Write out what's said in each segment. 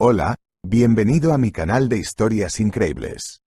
Hola, bienvenido a mi canal de historias increíbles.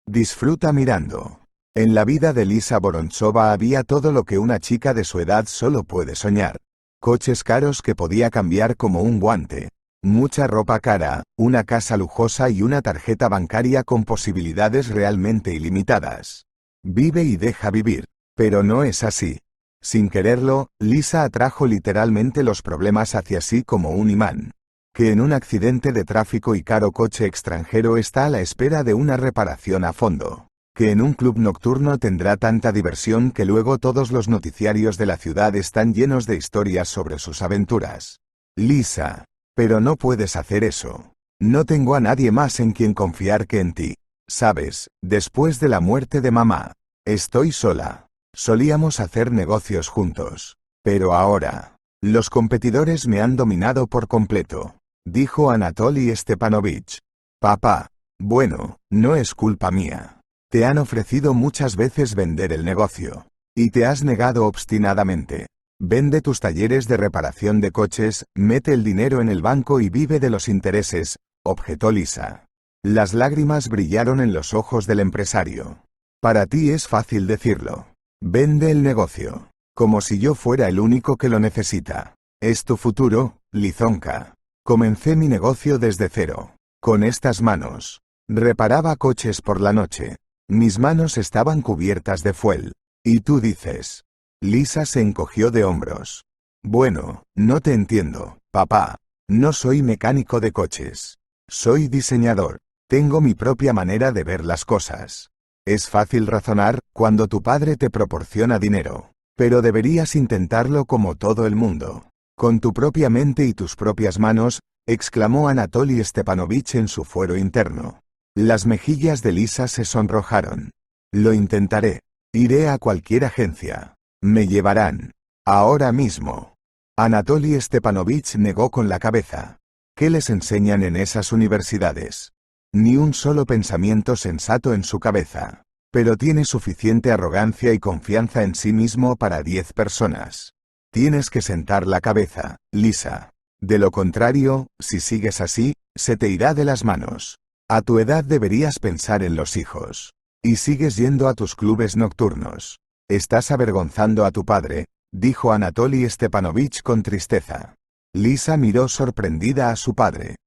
Disfruta mirando. En la vida de Lisa Vorontsova había todo lo que una chica de su edad solo puede soñar. Coches caros que podía cambiar como un guante. Mucha ropa cara, una casa lujosa y una tarjeta bancaria con posibilidades realmente ilimitadas. Vive y deja vivir. Pero no es así. Sin quererlo, Lisa atrajo literalmente los problemas hacia sí como un imán. Que en un accidente de tráfico y caro coche extranjero está a la espera de una reparación a fondo. Que en un club nocturno tendrá tanta diversión que luego todos los noticiarios de la ciudad están llenos de historias sobre sus aventuras. Lisa. Pero no puedes hacer eso. No tengo a nadie más en quien confiar que en ti. Sabes, después de la muerte de mamá, estoy sola. Solíamos hacer negocios juntos. Pero ahora, los competidores me han dominado por completo. Dijo Anatoly Stepanovich. Papá. Bueno, no es culpa mía. Te han ofrecido muchas veces vender el negocio. Y te has negado obstinadamente. Vende tus talleres de reparación de coches, mete el dinero en el banco y vive de los intereses, objetó Lisa. Las lágrimas brillaron en los ojos del empresario. Para ti es fácil decirlo. Vende el negocio. Como si yo fuera el único que lo necesita. Es tu futuro, Lizonka. Comencé mi negocio desde cero. Con estas manos. Reparaba coches por la noche. Mis manos estaban cubiertas de fuel. ¿Y tú dices? Lisa se encogió de hombros. Bueno, no te entiendo, papá. No soy mecánico de coches. Soy diseñador. Tengo mi propia manera de ver las cosas. Es fácil razonar cuando tu padre te proporciona dinero. Pero deberías intentarlo como todo el mundo. Con tu propia mente y tus propias manos, exclamó Anatoly Stepanovich en su fuero interno. Las mejillas de Lisa se sonrojaron. Lo intentaré. Iré a cualquier agencia. Me llevarán. Ahora mismo. Anatoly Stepanovich negó con la cabeza. ¿Qué les enseñan en esas universidades? Ni un solo pensamiento sensato en su cabeza. Pero tiene suficiente arrogancia y confianza en sí mismo para 10 personas. Tienes que sentar la cabeza, Lisa. De lo contrario, si sigues así, se te irá de las manos. A tu edad deberías pensar en los hijos. Y sigues yendo a tus clubes nocturnos. Estás avergonzando a tu padre, dijo Anatoly Stepanovich con tristeza. Lisa miró sorprendida a su padre.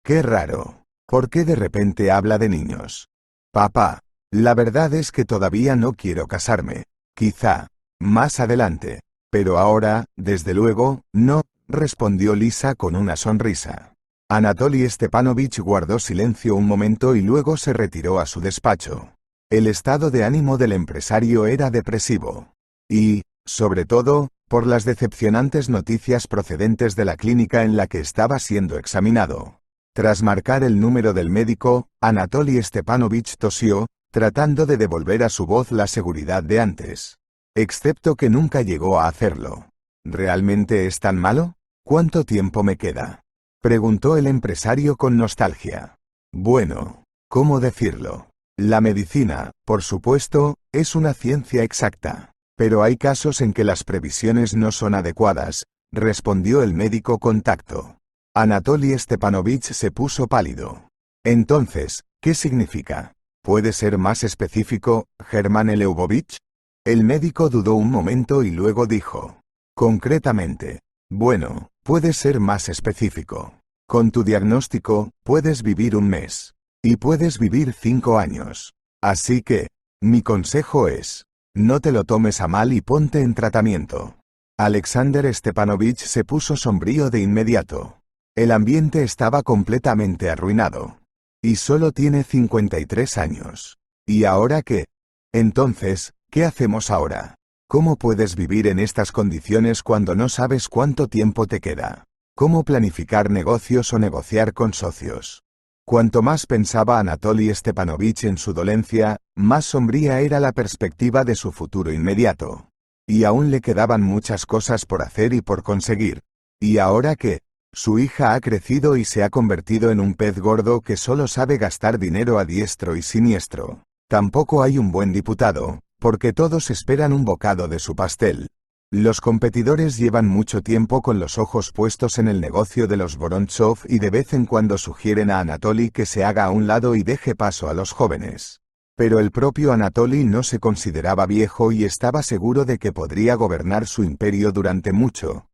Qué raro. ¿Por qué de repente habla de niños? Papá, la verdad es que todavía no quiero casarme. Quizá, más adelante. Pero ahora, desde luego, no, respondió Lisa con una sonrisa. Anatoly Stepanovich guardó silencio un momento y luego se retiró a su despacho. El estado de ánimo del empresario era depresivo. Y, sobre todo, por las decepcionantes noticias procedentes de la clínica en la que estaba siendo examinado. Tras marcar el número del médico, Anatoly Stepanovich tosió, tratando de devolver a su voz la seguridad de antes. Excepto que nunca llegó a hacerlo. ¿Realmente es tan malo? ¿Cuánto tiempo me queda? Preguntó el empresario con nostalgia. Bueno, ¿cómo decirlo? La medicina, por supuesto, es una ciencia exacta. Pero hay casos en que las previsiones no son adecuadas, respondió el médico con tacto. Anatoly Stepanovich se puso pálido. Entonces, ¿qué significa? ¿Puede ser más específico, Germán Eleubovich? El médico dudó un momento y luego dijo. Concretamente. Bueno, puede ser más específico. Con tu diagnóstico, puedes vivir un mes. Y puedes vivir 5 años. Así que, mi consejo es, no te lo tomes a mal y ponte en tratamiento. Alexander Stepanovich se puso sombrío de inmediato. El ambiente estaba completamente arruinado. Y solo tiene 53 años. ¿Y ahora qué? Entonces, ¿qué hacemos ahora? ¿Cómo puedes vivir en estas condiciones cuando no sabes cuánto tiempo te queda? ¿Cómo planificar negocios o negociar con socios? Cuanto más pensaba Anatoly Stepanovich en su dolencia, más sombría era la perspectiva de su futuro inmediato. Y aún le quedaban muchas cosas por hacer y por conseguir. ¿Y ahora qué? Su hija ha crecido y se ha convertido en un pez gordo que solo sabe gastar dinero a diestro y siniestro. Tampoco hay un buen diputado, porque todos esperan un bocado de su pastel. Los competidores llevan mucho tiempo con los ojos puestos en el negocio de los Vorontsov y de vez en cuando sugieren a Anatoly que se haga a un lado y deje paso a los jóvenes. Pero el propio Anatoly no se consideraba viejo y estaba seguro de que podría gobernar su imperio durante mucho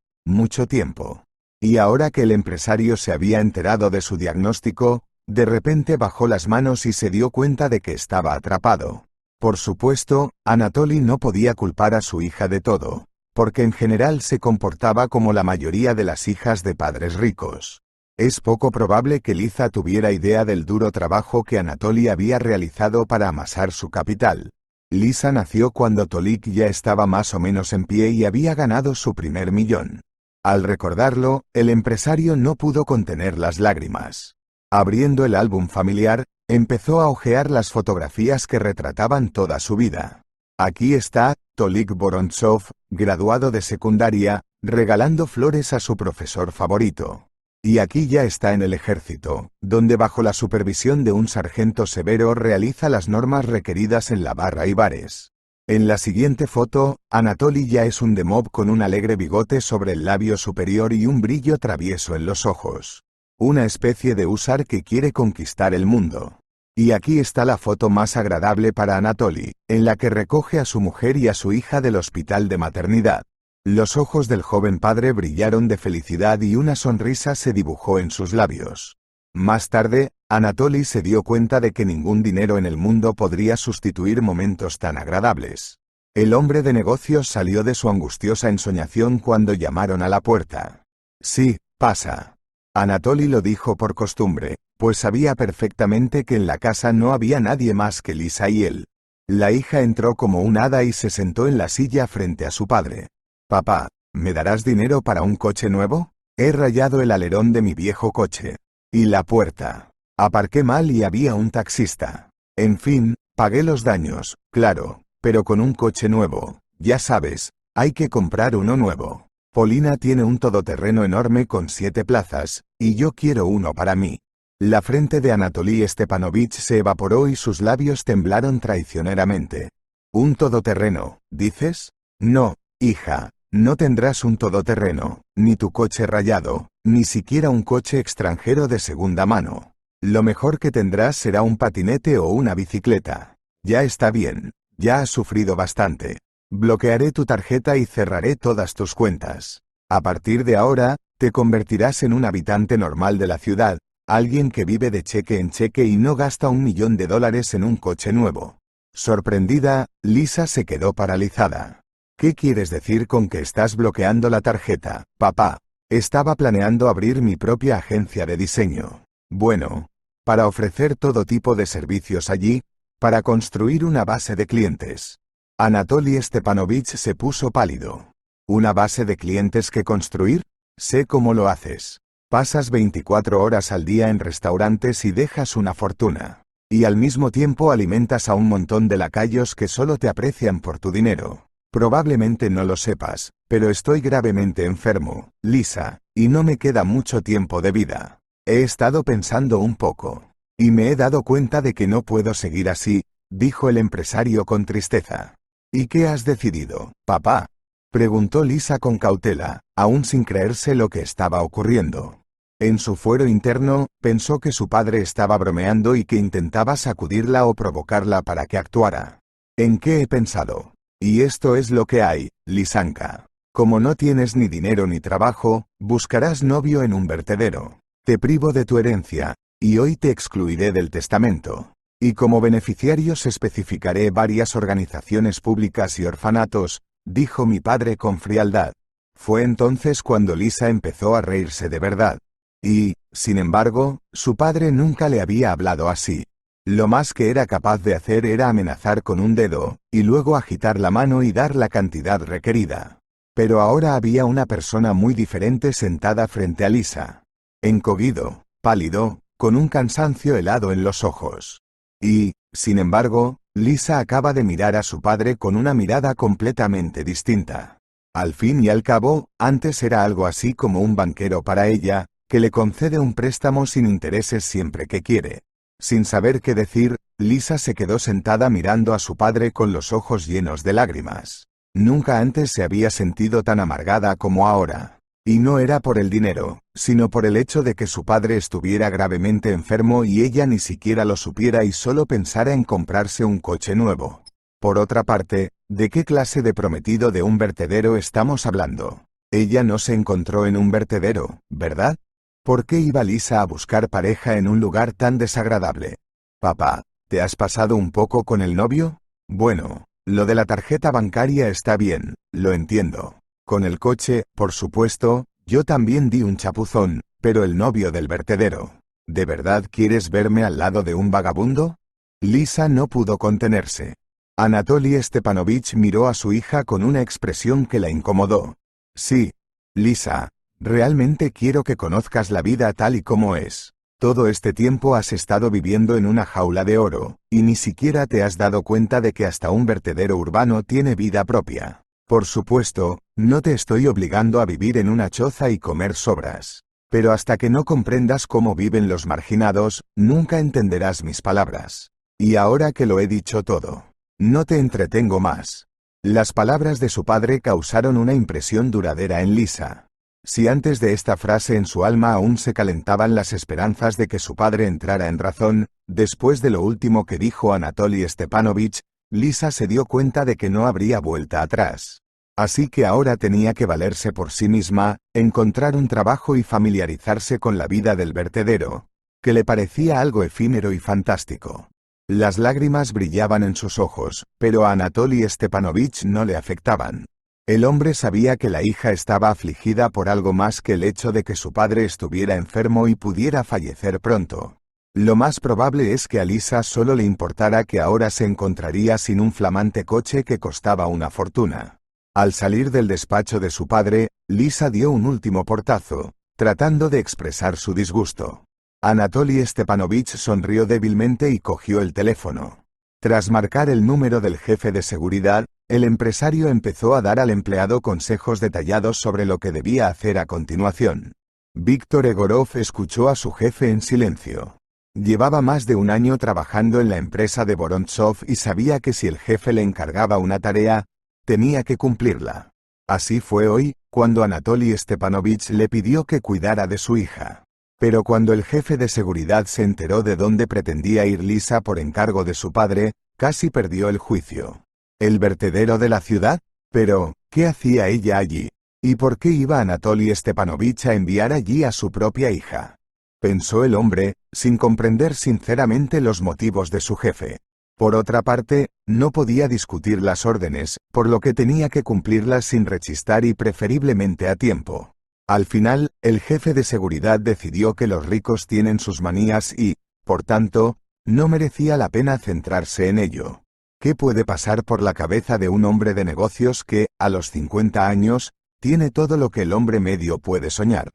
tiempo. Y ahora que el empresario se había enterado de su diagnóstico, de repente bajó las manos y se dio cuenta de que estaba atrapado. Por supuesto, Anatoly no podía culpar a su hija de todo, porque en general se comportaba como la mayoría de las hijas de padres ricos. Es poco probable que Liza tuviera idea del duro trabajo que Anatoly había realizado para amasar su capital. Lisa nació cuando Tolik ya estaba más o menos en pie y había ganado su primer millón. Al recordarlo, el empresario no pudo contener las lágrimas. Abriendo el álbum familiar, empezó a hojear las fotografías que retrataban toda su vida. Aquí está, Tolik Vorontsov, graduado de secundaria, regalando flores a su profesor favorito. Y aquí ya está en el ejército, donde bajo la supervisión de un sargento severo realiza las normas requeridas en la barra y bares. En la siguiente foto, Anatoly ya es un demob con un alegre bigote sobre el labio superior y un brillo travieso en los ojos. Una especie de húsar que quiere conquistar el mundo. Y aquí está la foto más agradable para Anatoly, en la que recoge a su mujer y a su hija del hospital de maternidad. Los ojos del joven padre brillaron de felicidad y una sonrisa se dibujó en sus labios. Más tarde, Anatoly se dio cuenta de que ningún dinero en el mundo podría sustituir momentos tan agradables. El hombre de negocios salió de su angustiosa ensoñación cuando llamaron a la puerta. Sí, pasa. Anatoly lo dijo por costumbre, pues sabía perfectamente que en la casa no había nadie más que Lisa y él. La hija entró como un hada y se sentó en la silla frente a su padre. Papá, ¿me darás dinero para un coche nuevo? He rayado el alerón de mi viejo coche. Y la puerta. Aparqué mal y había un taxista. En fin, pagué los daños, claro, pero con un coche nuevo, ya sabes, hay que comprar uno nuevo. Polina tiene un todoterreno enorme con 7 plazas, y yo quiero uno para mí. La frente de Anatoly Stepanovich se evaporó y sus labios temblaron traicioneramente. ¿Un todoterreno, dices? No, hija, no tendrás un todoterreno, ni tu coche rayado, ni siquiera un coche extranjero de segunda mano. Lo mejor que tendrás será un patinete o una bicicleta. Ya está bien, ya has sufrido bastante. Bloquearé tu tarjeta y cerraré todas tus cuentas. A partir de ahora, te convertirás en un habitante normal de la ciudad, alguien que vive de cheque en cheque y no gasta $1.000.000 en un coche nuevo. Sorprendida, Lisa se quedó paralizada. ¿Qué quieres decir con que estás bloqueando la tarjeta, papá? Estaba planeando abrir mi propia agencia de diseño. Bueno, para ofrecer todo tipo de servicios allí, para construir una base de clientes. Anatoly Stepanovich se puso pálido. ¿Una base de clientes que construir? Sé cómo lo haces. Pasas 24 horas al día en restaurantes y dejas una fortuna. Y al mismo tiempo alimentas a un montón de lacayos que solo te aprecian por tu dinero. Probablemente no lo sepas, pero estoy gravemente enfermo, Lisa, y no me queda mucho tiempo de vida. He estado pensando un poco. Y me he dado cuenta de que no puedo seguir así, dijo el empresario con tristeza. ¿Y qué has decidido, papá? Preguntó Lisa con cautela, aún sin creerse lo que estaba ocurriendo. En su fuero interno, pensó que su padre estaba bromeando y que intentaba sacudirla o provocarla para que actuara. ¿En qué he pensado? Y esto es lo que hay, Lisanka. Como no tienes ni dinero ni trabajo, buscarás novio en un vertedero. Te privo de tu herencia, y hoy te excluiré del testamento. Y como beneficiarios especificaré varias organizaciones públicas y orfanatos, dijo mi padre con frialdad. Fue entonces cuando Lisa empezó a reírse de verdad. Y, sin embargo, su padre nunca le había hablado así. Lo más que era capaz de hacer era amenazar con un dedo, y luego agitar la mano y dar la cantidad requerida. Pero ahora había una persona muy diferente sentada frente a Lisa. Encogido, pálido, con un cansancio helado en los ojos. Y, sin embargo, Lisa acaba de mirar a su padre con una mirada completamente distinta. Al fin y al cabo, antes era algo así como un banquero para ella, que le concede un préstamo sin intereses siempre que quiere. Sin saber qué decir, Lisa se quedó sentada mirando a su padre con los ojos llenos de lágrimas. Nunca antes se había sentido tan amargada como ahora. Y no era por el dinero, sino por el hecho de que su padre estuviera gravemente enfermo y ella ni siquiera lo supiera y solo pensara en comprarse un coche nuevo. Por otra parte, ¿de qué clase de prometido de un vertedero estamos hablando? Ella no se encontró en un vertedero, ¿verdad? ¿Por qué iba Lisa a buscar pareja en un lugar tan desagradable? Papá, ¿te has pasado un poco con el novio? Bueno, lo de la tarjeta bancaria está bien, lo entiendo. Con el coche, por supuesto, yo también di un chapuzón, pero el novio del vertedero. ¿De verdad quieres verme al lado de un vagabundo? Lisa no pudo contenerse. Anatoly Stepanovich miró a su hija con una expresión que la incomodó. Sí, Lisa, realmente quiero que conozcas la vida tal y como es. Todo este tiempo has estado viviendo en una jaula de oro, y ni siquiera te has dado cuenta de que hasta un vertedero urbano tiene vida propia. Por supuesto, no te estoy obligando a vivir en una choza y comer sobras. Pero hasta que no comprendas cómo viven los marginados, nunca entenderás mis palabras. Y ahora que lo he dicho todo, no te entretengo más. Las palabras de su padre causaron una impresión duradera en Lisa. Si antes de esta frase en su alma aún se calentaban las esperanzas de que su padre entrara en razón, después de lo último que dijo Anatoly Stepanovich, Lisa se dio cuenta de que no habría vuelta atrás. Así que ahora tenía que valerse por sí misma, encontrar un trabajo y familiarizarse con la vida del vertedero, que le parecía algo efímero y fantástico. Las lágrimas brillaban en sus ojos, pero a Anatoly Stepanovich no le afectaban. El hombre sabía que la hija estaba afligida por algo más que el hecho de que su padre estuviera enfermo y pudiera fallecer pronto. Lo más probable es que a Lisa solo le importara que ahora se encontraría sin un flamante coche que costaba una fortuna. Al salir del despacho de su padre, Lisa dio un último portazo, tratando de expresar su disgusto. Anatoly Stepanovich sonrió débilmente y cogió el teléfono. Tras marcar el número del jefe de seguridad, el empresario empezó a dar al empleado consejos detallados sobre lo que debía hacer a continuación. Víctor Egorov escuchó a su jefe en silencio. Llevaba más de un año trabajando en la empresa de Vorontsov y sabía que si el jefe le encargaba una tarea, tenía que cumplirla. Así fue hoy, cuando Anatoly Stepanovich le pidió que cuidara de su hija. Pero cuando el jefe de seguridad se enteró de dónde pretendía ir Lisa por encargo de su padre, casi perdió el juicio. ¿El vertedero de la ciudad? Pero, ¿qué hacía ella allí? ¿Y por qué iba Anatoly Stepanovich a enviar allí a su propia hija? Pensó el hombre, sin comprender sinceramente los motivos de su jefe. Por otra parte, no podía discutir las órdenes, por lo que tenía que cumplirlas sin rechistar y preferiblemente a tiempo. Al final, el jefe de seguridad decidió que los ricos tienen sus manías y, por tanto, no merecía la pena centrarse en ello. ¿Qué puede pasar por la cabeza de un hombre de negocios que, a los 50 años, tiene todo lo que el hombre medio puede soñar?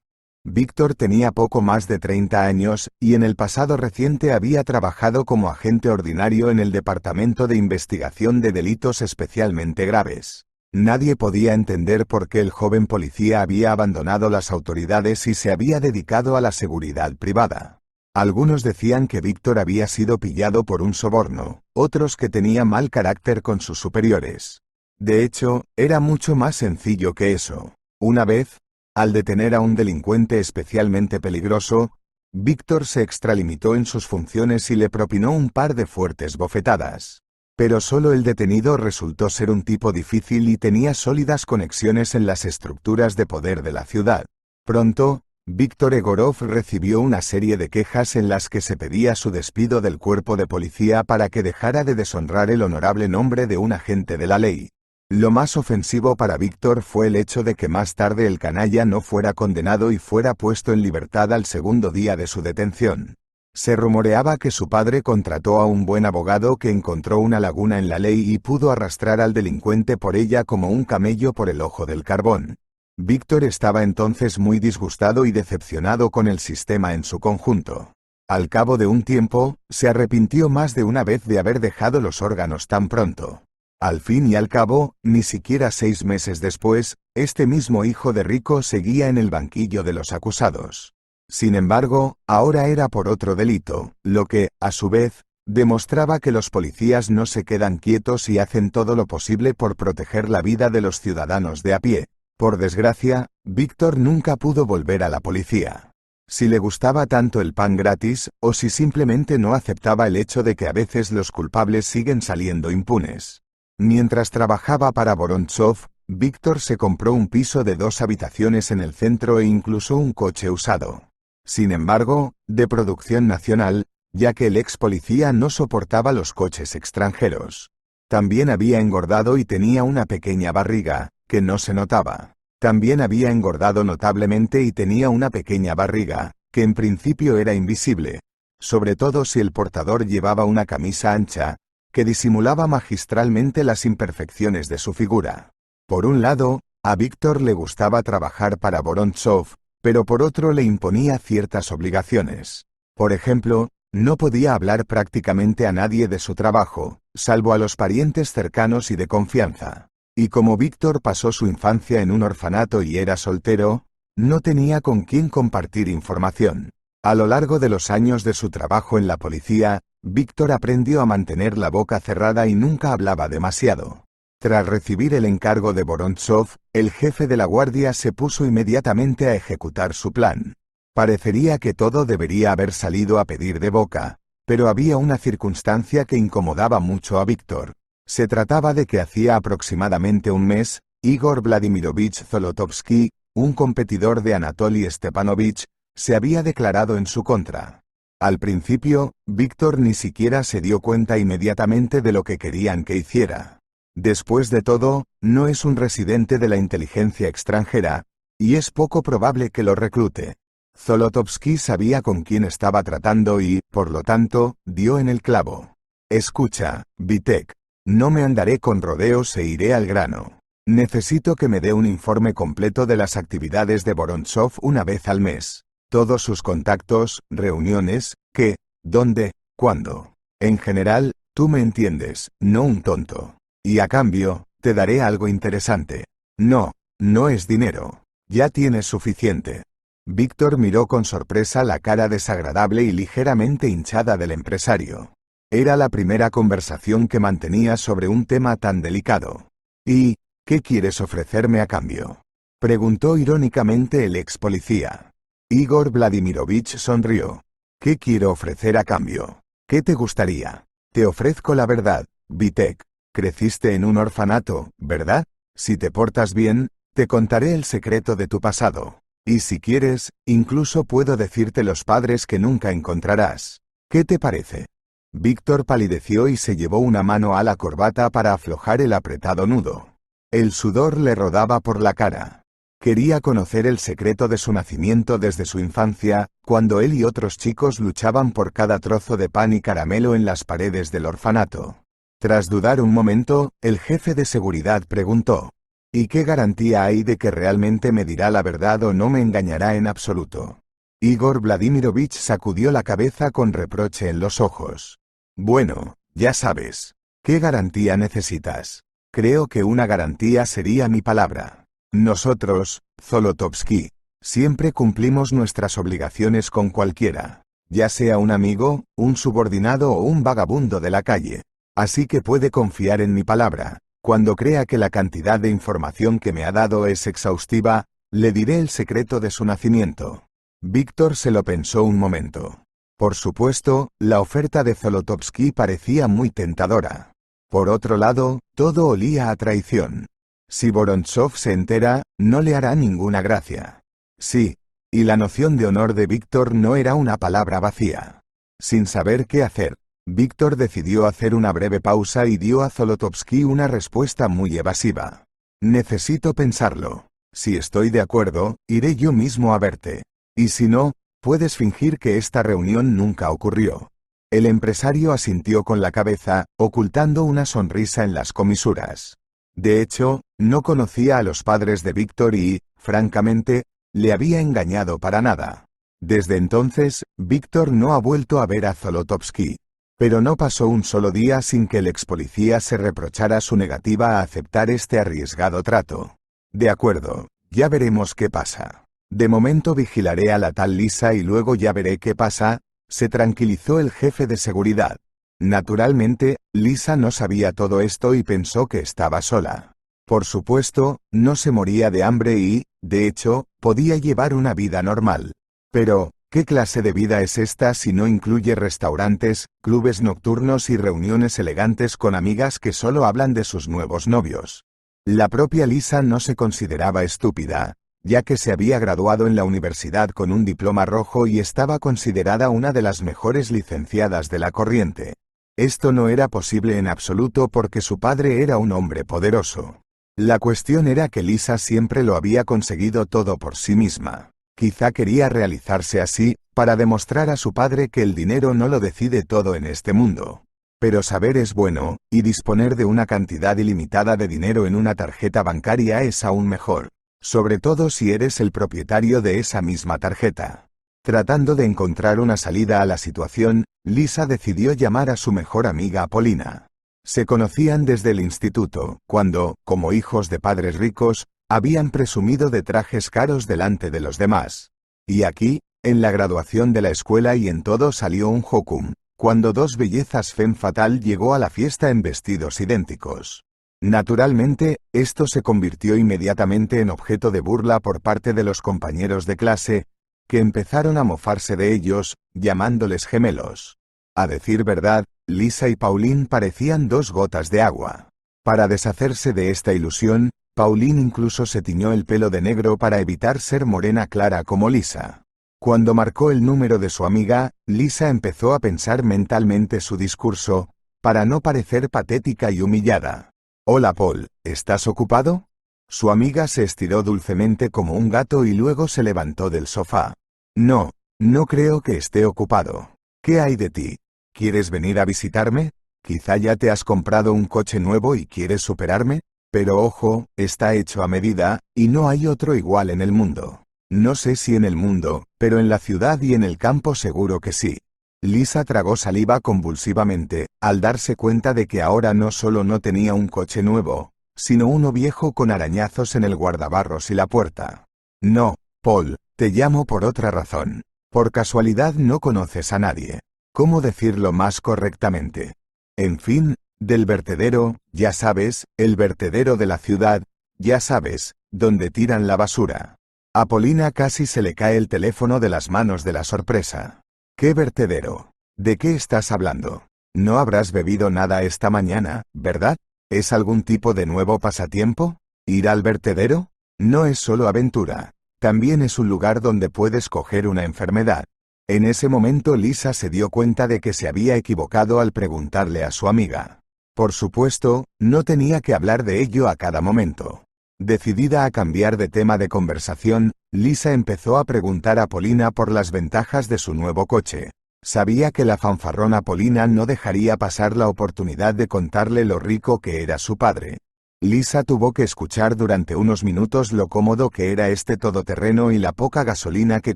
Víctor tenía poco más de 30 años, y en el pasado reciente había trabajado como agente ordinario en el Departamento de Investigación de Delitos Especialmente Graves. Nadie podía entender por qué el joven policía había abandonado las autoridades y se había dedicado a la seguridad privada. Algunos decían que Víctor había sido pillado por un soborno, otros que tenía mal carácter con sus superiores. De hecho, era mucho más sencillo que eso. Una vez, al detener a un delincuente especialmente peligroso, Víctor se extralimitó en sus funciones y le propinó un par de fuertes bofetadas. Pero solo el detenido resultó ser un tipo difícil y tenía sólidas conexiones en las estructuras de poder de la ciudad. Pronto, Víctor Egorov recibió una serie de quejas en las que se pedía su despido del cuerpo de policía para que dejara de deshonrar el honorable nombre de un agente de la ley. Lo más ofensivo para Víctor fue el hecho de que más tarde el canalla no fuera condenado y fuera puesto en libertad al segundo día de su detención. Se rumoreaba que su padre contrató a un buen abogado que encontró una laguna en la ley y pudo arrastrar al delincuente por ella como un camello por el ojo del carbón. Víctor estaba entonces muy disgustado y decepcionado con el sistema en su conjunto. Al cabo de un tiempo, se arrepintió más de una vez de haber dejado los órganos tan pronto. Al fin y al cabo, ni siquiera 6 meses después, este mismo hijo de rico seguía en el banquillo de los acusados. Sin embargo, ahora era por otro delito, lo que, a su vez, Demostraba que los policías no se quedan quietos y hacen todo lo posible por proteger la vida de los ciudadanos de a pie. Por desgracia, Víctor nunca pudo volver a la policía. Si le gustaba tanto el pan gratis, o si simplemente no aceptaba el hecho de que a veces los culpables siguen saliendo impunes. Mientras trabajaba para Vorontsov, Víctor se compró un piso de 2 habitaciones en el centro e incluso un coche usado. Sin embargo, de producción nacional, ya que el ex policía no soportaba los coches extranjeros. También había engordado y tenía una pequeña barriga, que no se notaba. También había engordado notablemente y tenía una pequeña barriga, que en principio era invisible, sobre todo si el portador llevaba una camisa ancha, que disimulaba magistralmente las imperfecciones de su figura. Por un lado, a Víctor le gustaba trabajar para Vorontsov, pero por otro le imponía ciertas obligaciones. Por ejemplo, no podía hablar prácticamente a nadie de su trabajo, salvo a los parientes cercanos y de confianza. Y como Víctor pasó su infancia en un orfanato y era soltero, no tenía con quién compartir información. A lo largo de los años de su trabajo en la policía, Víctor aprendió a mantener la boca cerrada y nunca hablaba demasiado. Tras recibir el encargo de Vorontsov, el jefe de la guardia se puso inmediatamente a ejecutar su plan. Parecería que todo debería haber salido a pedir de boca, pero había una circunstancia que incomodaba mucho a Víctor. Se trataba de que hacía aproximadamente un mes, Igor Vladimirovich Zolotovsky, un competidor de Anatoly Stepanovich, se había declarado en su contra. Al principio, Víctor ni siquiera se dio cuenta inmediatamente de lo que querían que hiciera. Después de todo, no es un residente de la inteligencia extranjera, y es poco probable que lo reclute. Zolotovsky sabía con quién estaba tratando y, por lo tanto, dio en el clavo. Escucha, Vitek. No me andaré con rodeos e iré al grano. Necesito que me dé un informe completo de las actividades de Vorontsov una vez al mes. Todos sus contactos, reuniones, qué, dónde, cuándo. En general, tú me entiendes, no un tonto. Y a cambio, te daré algo interesante. No, no es dinero. Ya tienes suficiente. Víctor miró con sorpresa la cara desagradable y ligeramente hinchada del empresario. Era la primera conversación que mantenía sobre un tema tan delicado. ¿Y qué quieres ofrecerme a cambio?, preguntó irónicamente el ex policía. Igor Vladimirovich sonrió. ¿Qué quiero ofrecer a cambio? ¿Qué te gustaría? Te ofrezco la verdad, Vitek. Creciste en un orfanato, ¿verdad? Si te portas bien, te contaré el secreto de tu pasado. Y si quieres, incluso puedo decirte los padres que nunca encontrarás. ¿Qué te parece? Víctor palideció y se llevó una mano a la corbata para aflojar el apretado nudo. El sudor le rodaba por la cara. Quería conocer el secreto de su nacimiento desde su infancia, cuando él y otros chicos luchaban por cada trozo de pan y caramelo en las paredes del orfanato. Tras dudar un momento, el jefe de seguridad preguntó: ¿y qué garantía hay de que realmente me dirá la verdad o no me engañará en absoluto? Igor Vladimirovich sacudió la cabeza con reproche en los ojos. Bueno, ya sabes. ¿Qué garantía necesitas? Creo que una garantía sería mi palabra. Nosotros, Zolotovsky, siempre cumplimos nuestras obligaciones con cualquiera, ya sea un amigo, un subordinado o un vagabundo de la calle. Así que puede confiar en mi palabra. Cuando crea que la cantidad de información que me ha dado es exhaustiva, le diré el secreto de su nacimiento. Víctor se lo pensó un momento. Por supuesto, la oferta de Zolotovsky parecía muy tentadora. Por otro lado, todo olía a traición. Si Vorontsov se entera, no le hará ninguna gracia. Sí, y la noción de honor de Víctor no era una palabra vacía. Sin saber qué hacer, Víctor decidió hacer una breve pausa y dio a Zolotovsky una respuesta muy evasiva. Necesito pensarlo. Si estoy de acuerdo, iré yo mismo a verte. Y si no, puedes fingir que esta reunión nunca ocurrió. El empresario asintió con la cabeza, ocultando una sonrisa en las comisuras. De hecho, no conocía a los padres de Víctor y, francamente, le había engañado para nada. Desde entonces, Víctor no ha vuelto a ver a Zolotovsky. Pero no pasó un solo día sin que el expolicía se reprochara su negativa a aceptar este arriesgado trato. De acuerdo, ya veremos qué pasa. De momento vigilaré a la tal Lisa y luego ya veré qué pasa, se tranquilizó el jefe de seguridad. Naturalmente, Lisa no sabía todo esto y pensó que estaba sola. Por supuesto, no se moría de hambre y, de hecho, podía llevar una vida normal. Pero, ¿qué clase de vida es esta si no incluye restaurantes, clubes nocturnos y reuniones elegantes con amigas que solo hablan de sus nuevos novios? La propia Lisa no se consideraba estúpida, ya que se había graduado en la universidad con un diploma rojo y estaba considerada una de las mejores licenciadas de la corriente. Esto no era posible en absoluto porque su padre era un hombre poderoso. La cuestión era que Lisa siempre lo había conseguido todo por sí misma. Quizá quería realizarse así, para demostrar a su padre que el dinero no lo decide todo en este mundo. Pero saber es bueno, y disponer de una cantidad ilimitada de dinero en una tarjeta bancaria es aún mejor. Sobre todo si eres el propietario de esa misma tarjeta. Tratando de encontrar una salida a la situación, Lisa decidió llamar a su mejor amiga Apolina. Se conocían desde el instituto, cuando, como hijos de padres ricos, habían presumido de trajes caros delante de los demás. Y aquí, en la graduación de la escuela y en todo salió un jocum, cuando dos bellezas femme fatale llegó a la fiesta en vestidos idénticos. Naturalmente, esto se convirtió inmediatamente en objeto de burla por parte de los compañeros de clase, que empezaron a mofarse de ellos, llamándoles gemelos. A decir verdad, Lisa y Pauline parecían dos gotas de agua. Para deshacerse de esta ilusión, Pauline incluso se tiñó el pelo de negro para evitar ser morena clara como Lisa. Cuando marcó el número de su amiga, Lisa empezó a pensar mentalmente su discurso, para no parecer patética y humillada. «Hola Paul, ¿estás ocupado?» Su amiga se estiró dulcemente como un gato y luego se levantó del sofá. «No, no creo que esté ocupado. ¿Qué hay de ti? ¿Quieres venir a visitarme? Quizá ya te has comprado un coche nuevo y quieres superarme, pero ojo, está hecho a medida, y no hay otro igual en el mundo. No sé si en el mundo, pero en la ciudad y en el campo seguro que sí». Lisa tragó saliva convulsivamente, al darse cuenta de que ahora no solo no tenía un coche nuevo, sino uno viejo con arañazos en el guardabarros y la puerta. «No, Paul, te llamo por otra razón. Por casualidad no conoces a nadie. ¿Cómo decirlo más correctamente? En fin, del vertedero, ya sabes, el vertedero de la ciudad, ya sabes, donde tiran la basura». A Apolina casi se le cae el teléfono de las manos de la sorpresa. «¿Qué vertedero? ¿De qué estás hablando? No habrás bebido nada esta mañana, ¿verdad? ¿Es algún tipo de nuevo pasatiempo? ¿Ir al vertedero? No es solo aventura. También es un lugar donde puedes coger una enfermedad». En ese momento Lisa se dio cuenta de que se había equivocado al preguntarle a su amiga. Por supuesto, no tenía que hablar de ello a cada momento. Decidida a cambiar de tema de conversación, Lisa empezó a preguntar a Apolina por las ventajas de su nuevo coche. Sabía que la fanfarrona Apolina no dejaría pasar la oportunidad de contarle lo rico que era su padre. Lisa tuvo que escuchar durante unos minutos lo cómodo que era este todoterreno y la poca gasolina que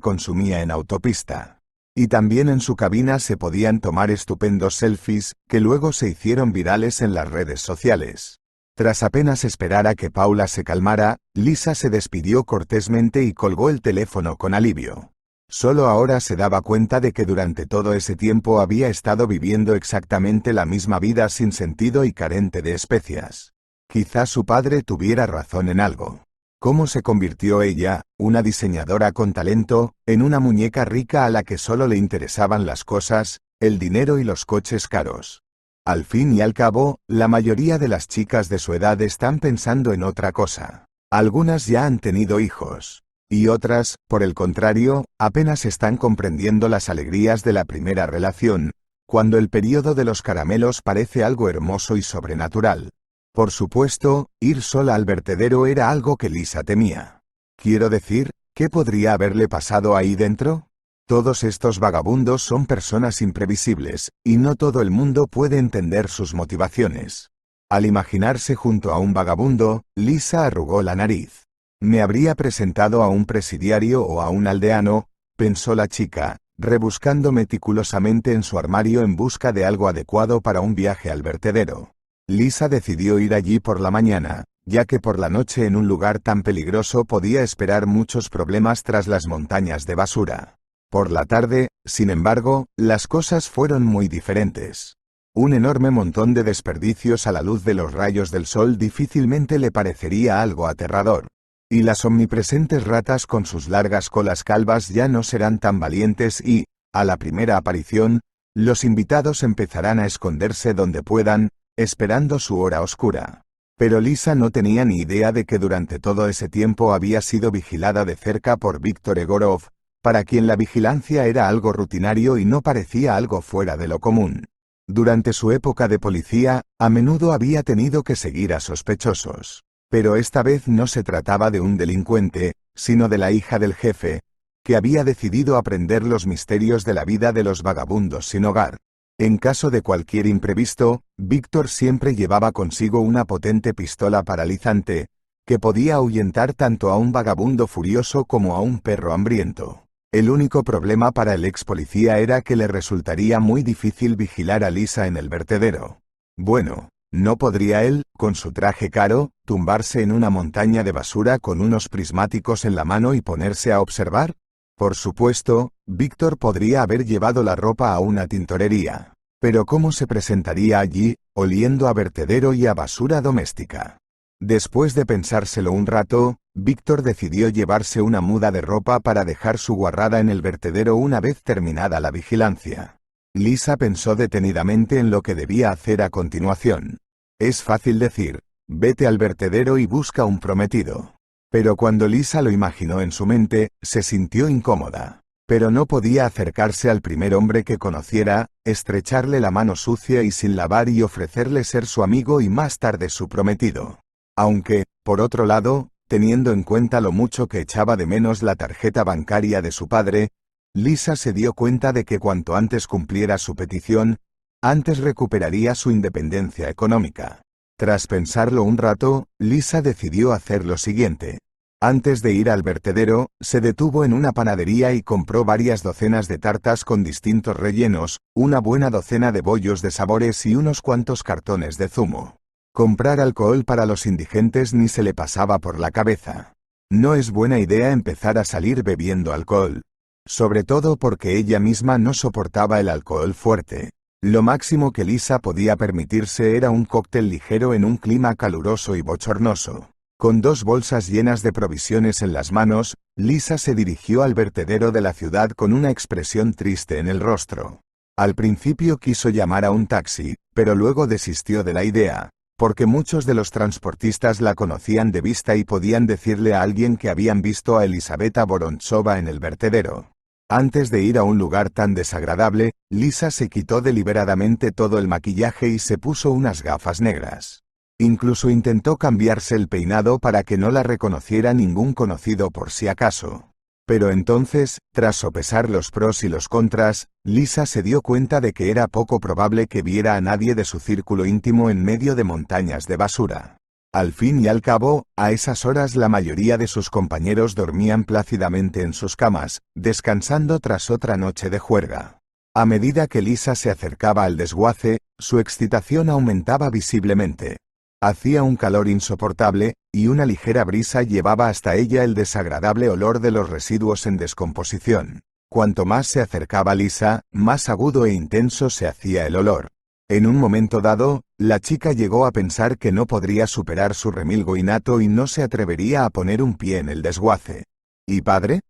consumía en autopista. Y también en su cabina se podían tomar estupendos selfies, que luego se hicieron virales en las redes sociales. Tras apenas esperar a que Paula se calmara, Lisa se despidió cortésmente y colgó el teléfono con alivio. Solo ahora se daba cuenta de que durante todo ese tiempo había estado viviendo exactamente la misma vida sin sentido y carente de especias. Quizá su padre tuviera razón en algo. ¿Cómo se convirtió ella, una diseñadora con talento, en una muñeca rica a la que solo le interesaban las cosas, el dinero y los coches caros? Al fin y al cabo, la mayoría de las chicas de su edad están pensando en otra cosa. Algunas ya han tenido hijos. Y otras, por el contrario, apenas están comprendiendo las alegrías de la primera relación, cuando el período de los caramelos parece algo hermoso y sobrenatural. Por supuesto, ir sola al vertedero era algo que Lisa temía. Quiero decir, ¿qué podría haberle pasado ahí dentro? Todos estos vagabundos son personas imprevisibles, y no todo el mundo puede entender sus motivaciones. Al imaginarse junto a un vagabundo, Lisa arrugó la nariz. «Me habría presentado a un presidiario o a un aldeano», pensó la chica, rebuscando meticulosamente en su armario en busca de algo adecuado para un viaje al vertedero. Lisa decidió ir allí por la mañana, ya que por la noche en un lugar tan peligroso podía esperar muchos problemas tras las montañas de basura. Por la tarde, sin embargo, las cosas fueron muy diferentes. Un enorme montón de desperdicios a la luz de los rayos del sol difícilmente le parecería algo aterrador. Y las omnipresentes ratas con sus largas colas calvas ya no serán tan valientes y, a la primera aparición, los invitados empezarán a esconderse donde puedan, esperando su hora oscura. Pero Lisa no tenía ni idea de que durante todo ese tiempo había sido vigilada de cerca por Víctor Egorov, para quien la vigilancia era algo rutinario y no parecía algo fuera de lo común. Durante su época de policía, a menudo había tenido que seguir a sospechosos. Pero esta vez no se trataba de un delincuente, sino de la hija del jefe, que había decidido aprender los misterios de la vida de los vagabundos sin hogar. En caso de cualquier imprevisto, Víctor siempre llevaba consigo una potente pistola paralizante, que podía ahuyentar tanto a un vagabundo furioso como a un perro hambriento. El único problema para el ex policía era que le resultaría muy difícil vigilar a Lisa en el vertedero. Bueno, ¿no podría él, con su traje caro, tumbarse en una montaña de basura con unos prismáticos en la mano y ponerse a observar? Por supuesto, Víctor podría haber llevado la ropa a una tintorería. Pero ¿cómo se presentaría allí, oliendo a vertedero y a basura doméstica? Después de pensárselo un rato, Víctor decidió llevarse una muda de ropa para dejar su guarrada en el vertedero una vez terminada la vigilancia. Lisa pensó detenidamente en lo que debía hacer a continuación. Es fácil decir, vete al vertedero y busca un prometido. Pero cuando Lisa lo imaginó en su mente, se sintió incómoda. Pero no podía acercarse al primer hombre que conociera, estrecharle la mano sucia y sin lavar y ofrecerle ser su amigo y más tarde su prometido. Aunque, por otro lado, teniendo en cuenta lo mucho que echaba de menos la tarjeta bancaria de su padre, Lisa se dio cuenta de que cuanto antes cumpliera su petición, antes recuperaría su independencia económica. Tras pensarlo un rato, Lisa decidió hacer lo siguiente. Antes de ir al vertedero, se detuvo en una panadería y compró varias docenas de tartas con distintos rellenos, una buena docena de bollos de sabores y unos cuantos cartones de zumo. Comprar alcohol para los indigentes ni se le pasaba por la cabeza. No es buena idea empezar a salir bebiendo alcohol. Sobre todo porque ella misma no soportaba el alcohol fuerte. Lo máximo que Lisa podía permitirse era un cóctel ligero en un clima caluroso y bochornoso. Con 2 bolsas llenas de provisiones en las manos, Lisa se dirigió al vertedero de la ciudad con una expresión triste en el rostro. Al principio quiso llamar a un taxi, pero luego desistió de la idea, porque muchos de los transportistas la conocían de vista y podían decirle a alguien que habían visto a Elisabetta Vorontsova en el vertedero. Antes de ir a un lugar tan desagradable, Lisa se quitó deliberadamente todo el maquillaje y se puso unas gafas negras. Incluso intentó cambiarse el peinado para que no la reconociera ningún conocido por si acaso. Pero entonces, tras sopesar los pros y los contras, Lisa se dio cuenta de que era poco probable que viera a nadie de su círculo íntimo en medio de montañas de basura. Al fin y al cabo, a esas horas la mayoría de sus compañeros dormían plácidamente en sus camas, descansando tras otra noche de juerga. A medida que Lisa se acercaba al desguace, su excitación aumentaba visiblemente. Hacía un calor insoportable, y una ligera brisa llevaba hasta ella el desagradable olor de los residuos en descomposición. Cuanto más se acercaba Lisa, más agudo e intenso se hacía el olor. En un momento dado, la chica llegó a pensar que no podría superar su remilgo innato y no se atrevería a poner un pie en el desguace. ¿Y padre?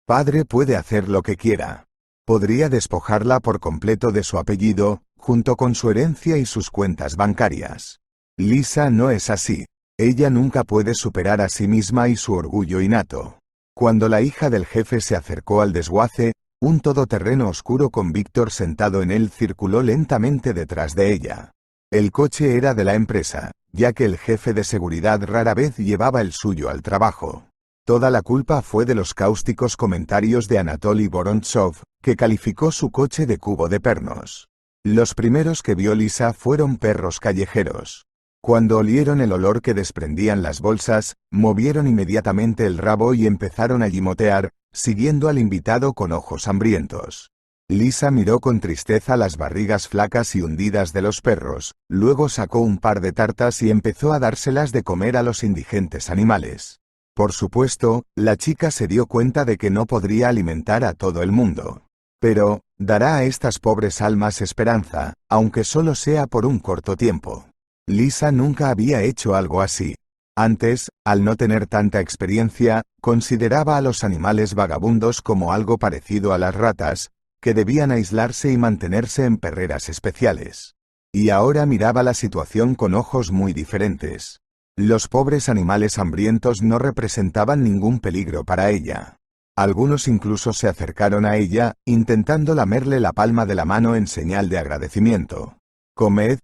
Padre puede hacer lo que quiera. Podría despojarla por completo de su apellido, junto con su herencia y sus cuentas bancarias. Lisa no es así. Ella nunca puede superar a sí misma y su orgullo innato. Cuando la hija del jefe se acercó al desguace, un todoterreno oscuro con Víctor sentado en él circuló lentamente detrás de ella. El coche era de la empresa, ya que el jefe de seguridad rara vez llevaba el suyo al trabajo. Toda la culpa fue de los cáusticos comentarios de Anatoly Vorontsov, que calificó su coche de cubo de pernos. Los primeros que vio Lisa fueron perros callejeros. Cuando olieron el olor que desprendían las bolsas, movieron inmediatamente el rabo y empezaron a gimotear, siguiendo al invitado con ojos hambrientos. Lisa miró con tristeza las barrigas flacas y hundidas de los perros, luego sacó un par de tartas y empezó a dárselas de comer a los indigentes animales. Por supuesto, la chica se dio cuenta de que no podría alimentar a todo el mundo. Pero, dará a estas pobres almas esperanza, aunque solo sea por un corto tiempo. Lisa nunca había hecho algo así. Antes, al no tener tanta experiencia, consideraba a los animales vagabundos como algo parecido a las ratas, que debían aislarse y mantenerse en perreras especiales. Y ahora miraba la situación con ojos muy diferentes. Los pobres animales hambrientos no representaban ningún peligro para ella. Algunos incluso se acercaron a ella, intentando lamerle la palma de la mano en señal de agradecimiento. «Comed,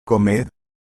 comed,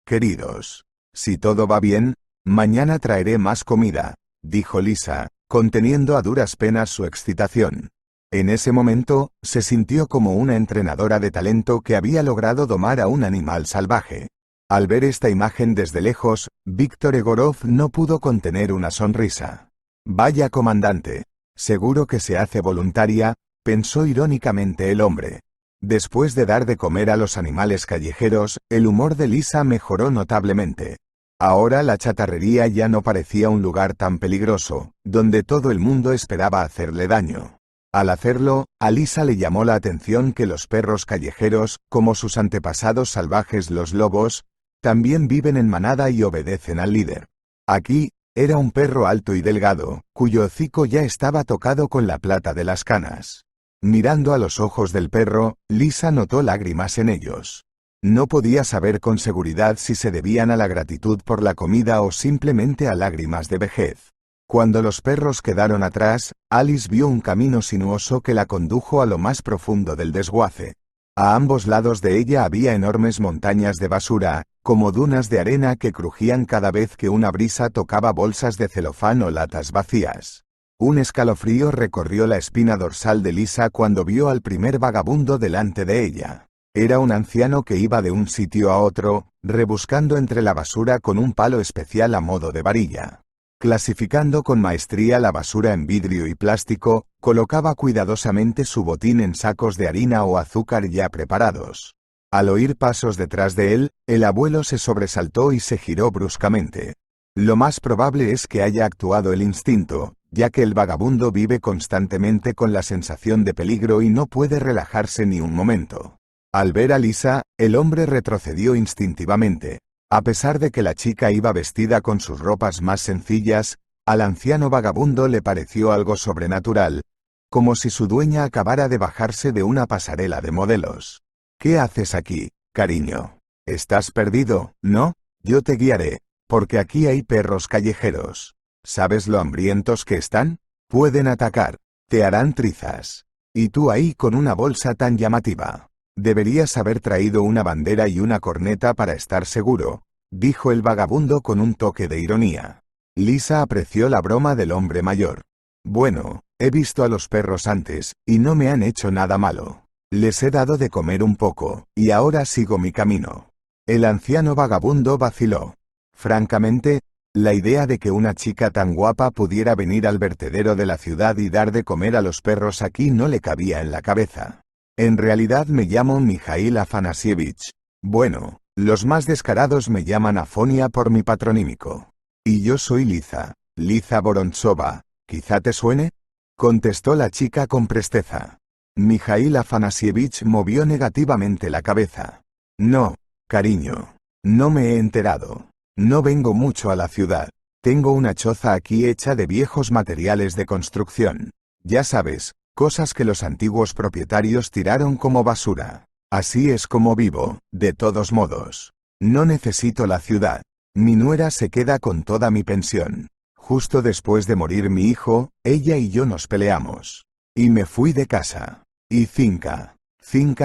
queridos. Si todo va bien, mañana traeré más comida», dijo Lisa, conteniendo a duras penas su excitación. En ese momento, se sintió como una entrenadora de talento que había logrado domar a un animal salvaje. Al ver esta imagen desde lejos, Víctor Egorov no pudo contener una sonrisa. «Vaya comandante. Seguro que se hace voluntaria», pensó irónicamente el hombre. Después de dar de comer a los animales callejeros, el humor de Lisa mejoró notablemente. Ahora la chatarrería ya no parecía un lugar tan peligroso, donde todo el mundo esperaba hacerle daño. Al hacerlo, a Lisa le llamó la atención que los perros callejeros, como sus antepasados salvajes los lobos, también viven en manada y obedecen al líder. Aquí, era un perro alto y delgado, cuyo hocico ya estaba tocado con la plata de las canas. Mirando a los ojos del perro, Lisa notó lágrimas en ellos. No podía saber con seguridad si se debían a la gratitud por la comida o simplemente a lágrimas de vejez. Cuando los perros quedaron atrás, Alice vio un camino sinuoso que la condujo a lo más profundo del desguace. A ambos lados de ella había enormes montañas de basura, como dunas de arena que crujían cada vez que una brisa tocaba bolsas de celofán o latas vacías. Un escalofrío recorrió la espina dorsal de Lisa cuando vio al primer vagabundo delante de ella. Era un anciano que iba de un sitio a otro, rebuscando entre la basura con un palo especial a modo de varilla. Clasificando con maestría la basura en vidrio y plástico, colocaba cuidadosamente su botín en sacos de harina o azúcar ya preparados. Al oír pasos detrás de él, el abuelo se sobresaltó y se giró bruscamente. Lo más probable es que haya actuado el instinto, ya que el vagabundo vive constantemente con la sensación de peligro y no puede relajarse ni un momento. Al ver a Lisa, el hombre retrocedió instintivamente. A pesar de que la chica iba vestida con sus ropas más sencillas, al anciano vagabundo le pareció algo sobrenatural, como si su dueña acabara de bajarse de una pasarela de modelos. «¿Qué haces aquí, cariño? ¿Estás perdido, no? Yo te guiaré, porque aquí hay perros callejeros. ¿Sabes lo hambrientos que están? Pueden atacar, te harán trizas. Y tú ahí con una bolsa tan llamativa. Deberías haber traído una bandera y una corneta para estar seguro», dijo el vagabundo con un toque de ironía. Lisa apreció la broma del hombre mayor. «Bueno, he visto a los perros antes, y no me han hecho nada malo. Les he dado de comer un poco, y ahora sigo mi camino». El anciano vagabundo vaciló. Francamente, la idea de que una chica tan guapa pudiera venir al vertedero de la ciudad y dar de comer a los perros aquí no le cabía en la cabeza. «En realidad me llamo Mijail Afanasievich. Bueno, los más descarados me llaman Afonia por mi patronímico. Y yo soy Liza, Liza Vorontsova. ¿Quizá te suene?», contestó la chica con presteza. Mijail Afanasievich movió negativamente la cabeza. «No, cariño. No me he enterado. No vengo mucho a la ciudad. Tengo una choza aquí hecha de viejos materiales de construcción. Ya sabes, cosas que los antiguos propietarios tiraron como basura. Así es como vivo, de todos modos. No necesito la ciudad. Mi nuera se queda con toda mi pensión. Justo después de morir mi hijo, ella y yo nos peleamos. Y me fui de casa. Y Finca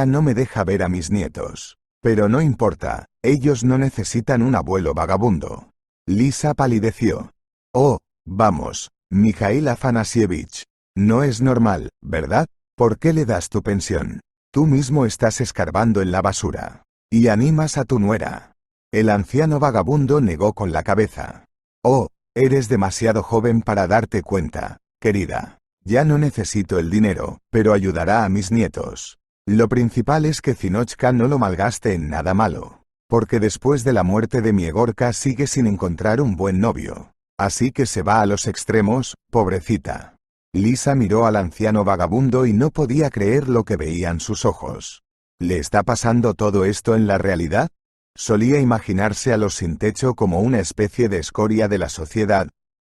no me deja ver a mis nietos. Pero no importa, ellos no necesitan un abuelo vagabundo». Lisa palideció. «Oh, vamos, Mijail Afanasievich. No es normal, ¿verdad? ¿Por qué le das tu pensión? Tú mismo estás escarbando en la basura. Y animas a tu nuera». El anciano vagabundo negó con la cabeza. «Oh, eres demasiado joven para darte cuenta, querida. Ya no necesito el dinero, pero ayudará a mis nietos. Lo principal es que Zinochka no lo malgaste en nada malo. Porque después de la muerte de mi Egorka sigue sin encontrar un buen novio. Así que se va a los extremos, pobrecita». Lisa miró al anciano vagabundo y no podía creer lo que veían sus ojos. ¿Le está pasando todo esto en la realidad? Solía imaginarse a los sin techo como una especie de escoria de la sociedad,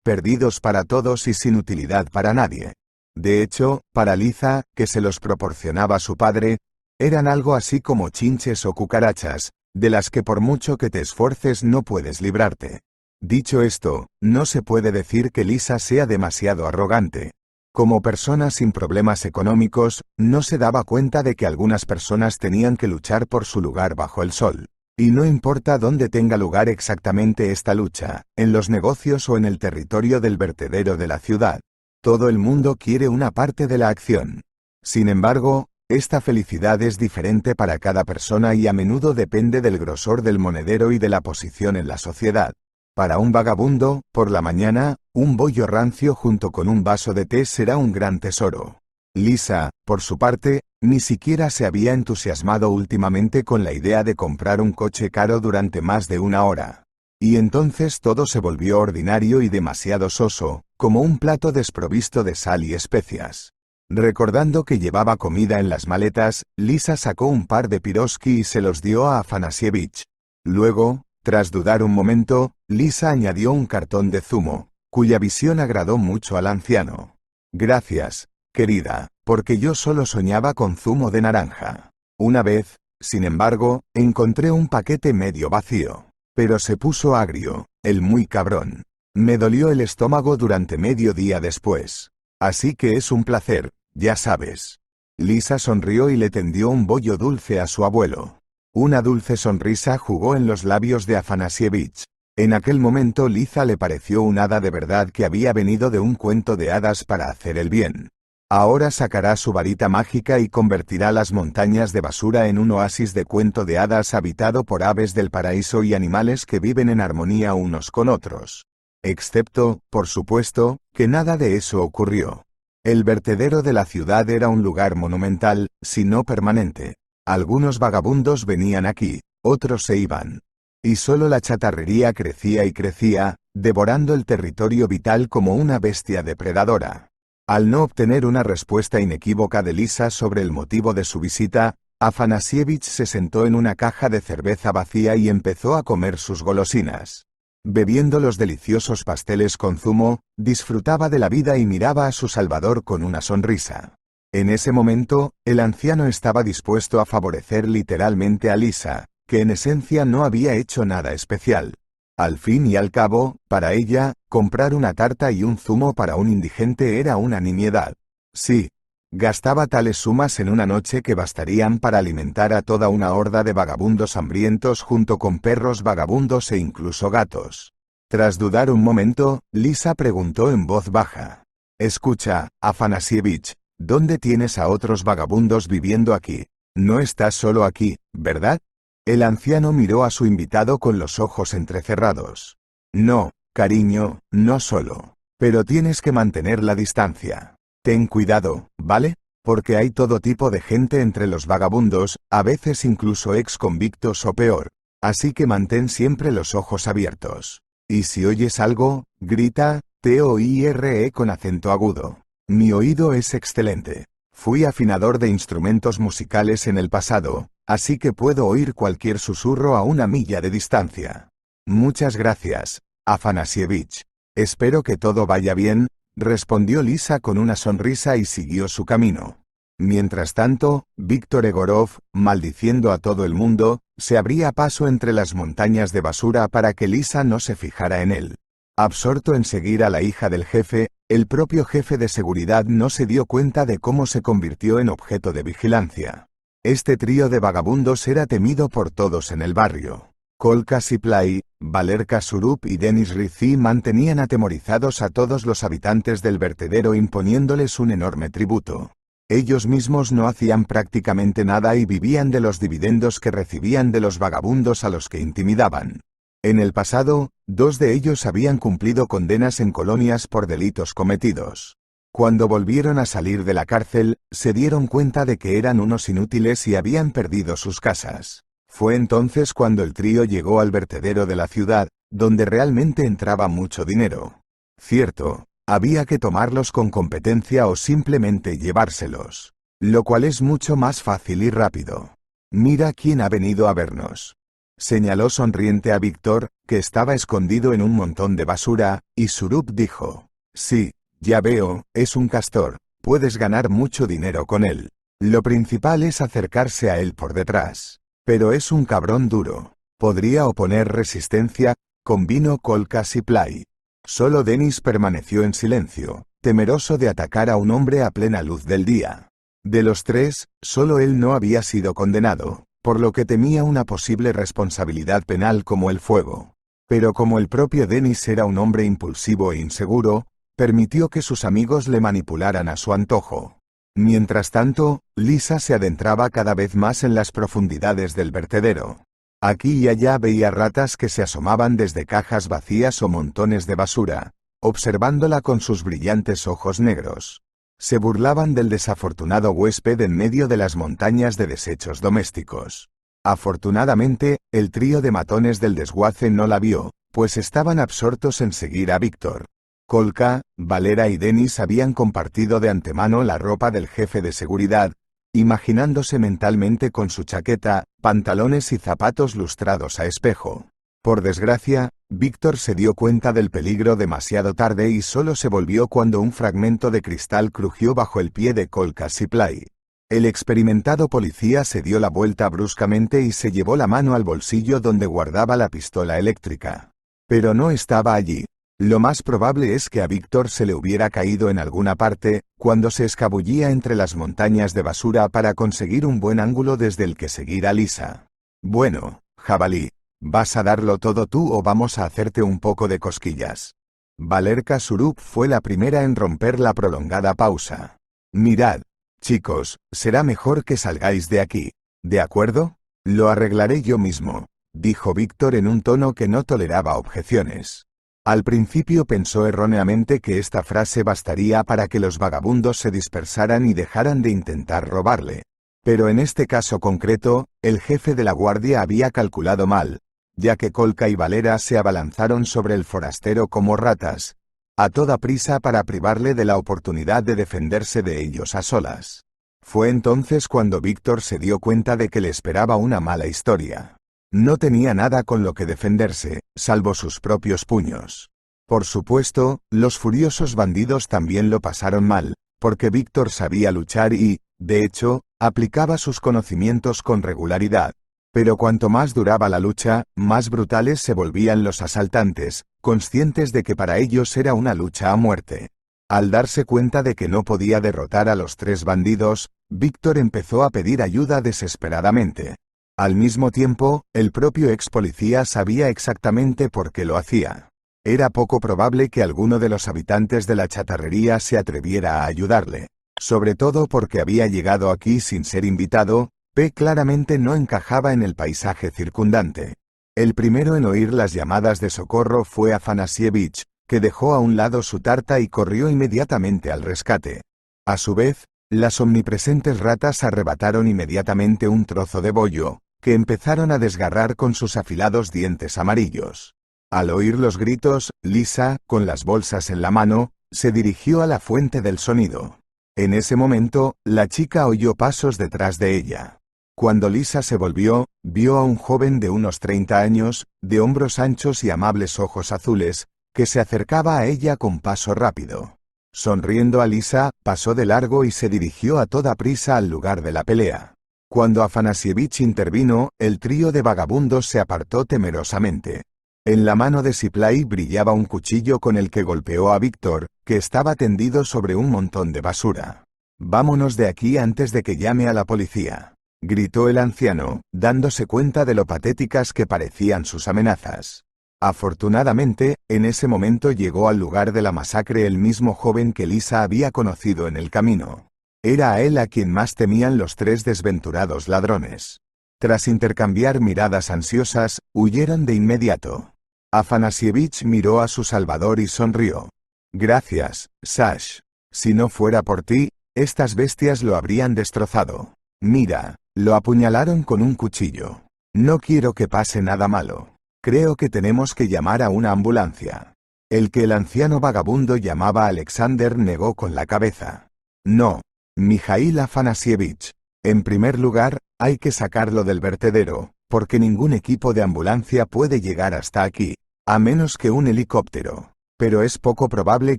perdidos para todos y sin utilidad para nadie. De hecho, para Lisa, que se los proporcionaba su padre, eran algo así como chinches o cucarachas, de las que por mucho que te esfuerces no puedes librarte. Dicho esto, no se puede decir que Lisa sea demasiado arrogante. Como persona sin problemas económicos, no se daba cuenta de que algunas personas tenían que luchar por su lugar bajo el sol. Y no importa dónde tenga lugar exactamente esta lucha, en los negocios o en el territorio del vertedero de la ciudad. Todo el mundo quiere una parte de la acción. Sin embargo, esta felicidad es diferente para cada persona y a menudo depende del grosor del monedero y de la posición en la sociedad. Para un vagabundo, por la mañana, un bollo rancio junto con un vaso de té será un gran tesoro. Lisa, por su parte, ni siquiera se había entusiasmado últimamente con la idea de comprar un coche caro durante más de una hora. Y entonces todo se volvió ordinario y demasiado soso, como un plato desprovisto de sal y especias. Recordando que llevaba comida en las maletas, Lisa sacó un par de piroski y se los dio a Afanasievich. Luego, tras dudar un momento, Lisa añadió un cartón de zumo, cuya visión agradó mucho al anciano. Gracias, querida, porque yo solo soñaba con zumo de naranja. Una vez, sin embargo, encontré un paquete medio vacío. Pero se puso agrio, el muy cabrón. Me dolió el estómago durante medio día después. Así que es un placer, ya sabes. Lisa sonrió y le tendió un bollo dulce a su abuelo. Una dulce sonrisa jugó en los labios de Afanasievich. En aquel momento Lisa le pareció un hada de verdad que había venido de un cuento de hadas para hacer el bien. Ahora sacará su varita mágica y convertirá las montañas de basura en un oasis de cuento de hadas habitado por aves del paraíso y animales que viven en armonía unos con otros. Excepto, por supuesto, que nada de eso ocurrió. El vertedero de la ciudad era un lugar monumental, si no permanente. Algunos vagabundos venían aquí, otros se iban. Y solo la chatarrería crecía y crecía, devorando el territorio vital como una bestia depredadora. Al no obtener una respuesta inequívoca de Lisa sobre el motivo de su visita, Afanasievich se sentó en una caja de cerveza vacía y empezó a comer sus golosinas. Bebiendo los deliciosos pasteles con zumo, disfrutaba de la vida y miraba a su salvador con una sonrisa. En ese momento, el anciano estaba dispuesto a favorecer literalmente a Lisa, que en esencia no había hecho nada especial. Al fin y al cabo, para ella, comprar una tarta y un zumo para un indigente era una nimiedad. Sí, gastaba tales sumas en una noche que bastarían para alimentar a toda una horda de vagabundos hambrientos junto con perros vagabundos e incluso gatos. Tras dudar un momento, Lisa preguntó en voz baja. Escucha, Afanasievich, ¿dónde tienes a otros vagabundos viviendo aquí? No estás solo aquí, ¿verdad? El anciano miró a su invitado con los ojos entrecerrados. No, cariño, no solo. Pero tienes que mantener la distancia. Ten cuidado, ¿vale? Porque hay todo tipo de gente entre los vagabundos, a veces incluso ex convictos o peor. Así que mantén siempre los ojos abiertos. Y si oyes algo, grita, TOIRE con acento agudo. Mi oído es excelente. Fui afinador de instrumentos musicales en el pasado, así que puedo oír cualquier susurro a una milla de distancia. Muchas gracias, Afanasievich. Espero que todo vaya bien, respondió Lisa con una sonrisa y siguió su camino. Mientras tanto, Víctor Egorov, maldiciendo a todo el mundo, se abría paso entre las montañas de basura para que Lisa no se fijara en él. Absorto en seguir a la hija del jefe, el propio jefe de seguridad no se dio cuenta de cómo se convirtió en objeto de vigilancia. Este trío de vagabundos era temido por todos en el barrio. Kolka Siplay, Valerka Surup y Denis Rizzi mantenían atemorizados a todos los habitantes del vertedero imponiéndoles un enorme tributo. Ellos mismos no hacían prácticamente nada y vivían de los dividendos que recibían de los vagabundos a los que intimidaban. En el pasado, 2 de ellos habían cumplido condenas en colonias por delitos cometidos. Cuando volvieron a salir de la cárcel, se dieron cuenta de que eran unos inútiles y habían perdido sus casas. Fue entonces cuando el trío llegó al vertedero de la ciudad, donde realmente entraba mucho dinero. Cierto, Había que tomarlos con competencia o simplemente llevárselos. Lo cual es mucho más fácil y rápido. Mira quién ha venido a vernos. Señaló sonriente a Víctor, que estaba escondido en un montón de basura, y Surup dijo: sí, ya veo, es un castor, puedes ganar mucho dinero con él. Lo principal es acercarse a él por detrás. Pero es un cabrón duro. Podría oponer resistencia, convino Colca Supply. Solo Dennis permaneció en silencio, temeroso de atacar a un hombre a plena luz del día. De los tres, solo él no había sido condenado, por lo que temía una posible responsabilidad penal como el fuego. Pero como el propio Dennis era un hombre impulsivo e inseguro, permitió que sus amigos le manipularan a su antojo. Mientras tanto, Lisa se adentraba cada vez más en las profundidades del vertedero. Aquí y allá veía ratas que se asomaban desde cajas vacías o montones de basura, observándola con sus brillantes ojos negros. Se burlaban del desafortunado huésped en medio de las montañas de desechos domésticos. Afortunadamente, el trío de matones del desguace no la vio, pues estaban absortos en seguir a Víctor. Colca, Valera y Dennis habían compartido de antemano la ropa del jefe de seguridad, imaginándose mentalmente con su chaqueta, pantalones y zapatos lustrados a espejo. Por desgracia, Víctor se dio cuenta del peligro demasiado tarde y solo se volvió cuando un fragmento de cristal crujió bajo el pie de Colca Supply. El experimentado policía se dio la vuelta bruscamente y se llevó la mano al bolsillo donde guardaba la pistola eléctrica. Pero no estaba allí. Lo más probable es que a Víctor se le hubiera caído en alguna parte, cuando se escabullía entre las montañas de basura para conseguir un buen ángulo desde el que seguir a Lisa. Bueno, jabalí, ¿vas a darlo todo tú o vamos a hacerte un poco de cosquillas? Valerka Surup fue la primera en romper la prolongada pausa. Mirad, chicos, será mejor que salgáis de aquí, ¿de acuerdo? Lo arreglaré yo mismo, dijo Víctor en un tono que no toleraba objeciones. Al principio pensó erróneamente que esta frase bastaría para que los vagabundos se dispersaran y dejaran de intentar robarle. Pero en este caso concreto, el jefe de la guardia había calculado mal, ya que Colca y Valera se abalanzaron sobre el forastero como ratas, a toda prisa para privarle de la oportunidad de defenderse de ellos a solas. Fue entonces cuando Víctor se dio cuenta de que le esperaba una mala historia. No tenía nada con lo que defenderse, salvo sus propios puños. Por supuesto, los furiosos bandidos también lo pasaron mal, porque Víctor sabía luchar y, de hecho, aplicaba sus conocimientos con regularidad. Pero cuanto más duraba la lucha, más brutales se volvían los asaltantes, conscientes de que para ellos era una lucha a muerte. Al darse cuenta de que no podía derrotar a los tres bandidos, Víctor empezó a pedir ayuda desesperadamente. Al mismo tiempo, el propio ex policía sabía exactamente por qué lo hacía. Era poco probable que alguno de los habitantes de la chatarrería se atreviera a ayudarle. Sobre todo porque había llegado aquí sin ser invitado, claramente no encajaba en el paisaje circundante. El primero en oír las llamadas de socorro fue Afanasievich, que dejó a un lado su tarta y corrió inmediatamente al rescate. A su vez, las omnipresentes ratas arrebataron inmediatamente un trozo de bollo, que empezaron a desgarrar con sus afilados dientes amarillos. Al oír los gritos, Lisa, con las bolsas en la mano, se dirigió a la fuente del sonido. En ese momento, la chica oyó pasos detrás de ella. Cuando Lisa se volvió, vio a un joven de unos 30 años, de hombros anchos y amables ojos azules, que se acercaba a ella con paso rápido. Sonriendo a Lisa, pasó de largo y se dirigió a toda prisa al lugar de la pelea. Cuando Afanasievich intervino, el trío de vagabundos se apartó temerosamente. En la mano de Supply brillaba un cuchillo con el que golpeó a Víctor, que estaba tendido sobre un montón de basura. «Vámonos de aquí antes de que llame a la policía», gritó el anciano, dándose cuenta de lo patéticas que parecían sus amenazas. Afortunadamente, en ese momento llegó al lugar de la masacre el mismo joven que Lisa había conocido en el camino. Era a él a quien más temían los tres desventurados ladrones. Tras intercambiar miradas ansiosas, huyeron de inmediato. Afanasievich miró a su salvador y sonrió. «Gracias, Sash. Si no fuera por ti, estas bestias lo habrían destrozado. Mira, lo apuñalaron con un cuchillo. No quiero que pase nada malo. Creo que tenemos que llamar a una ambulancia». El que el anciano vagabundo llamaba Alexander negó con la cabeza. No, Mijaíl Afanasievich. En primer lugar, hay que sacarlo del vertedero, porque ningún equipo de ambulancia puede llegar hasta aquí, a menos que un helicóptero. Pero es poco probable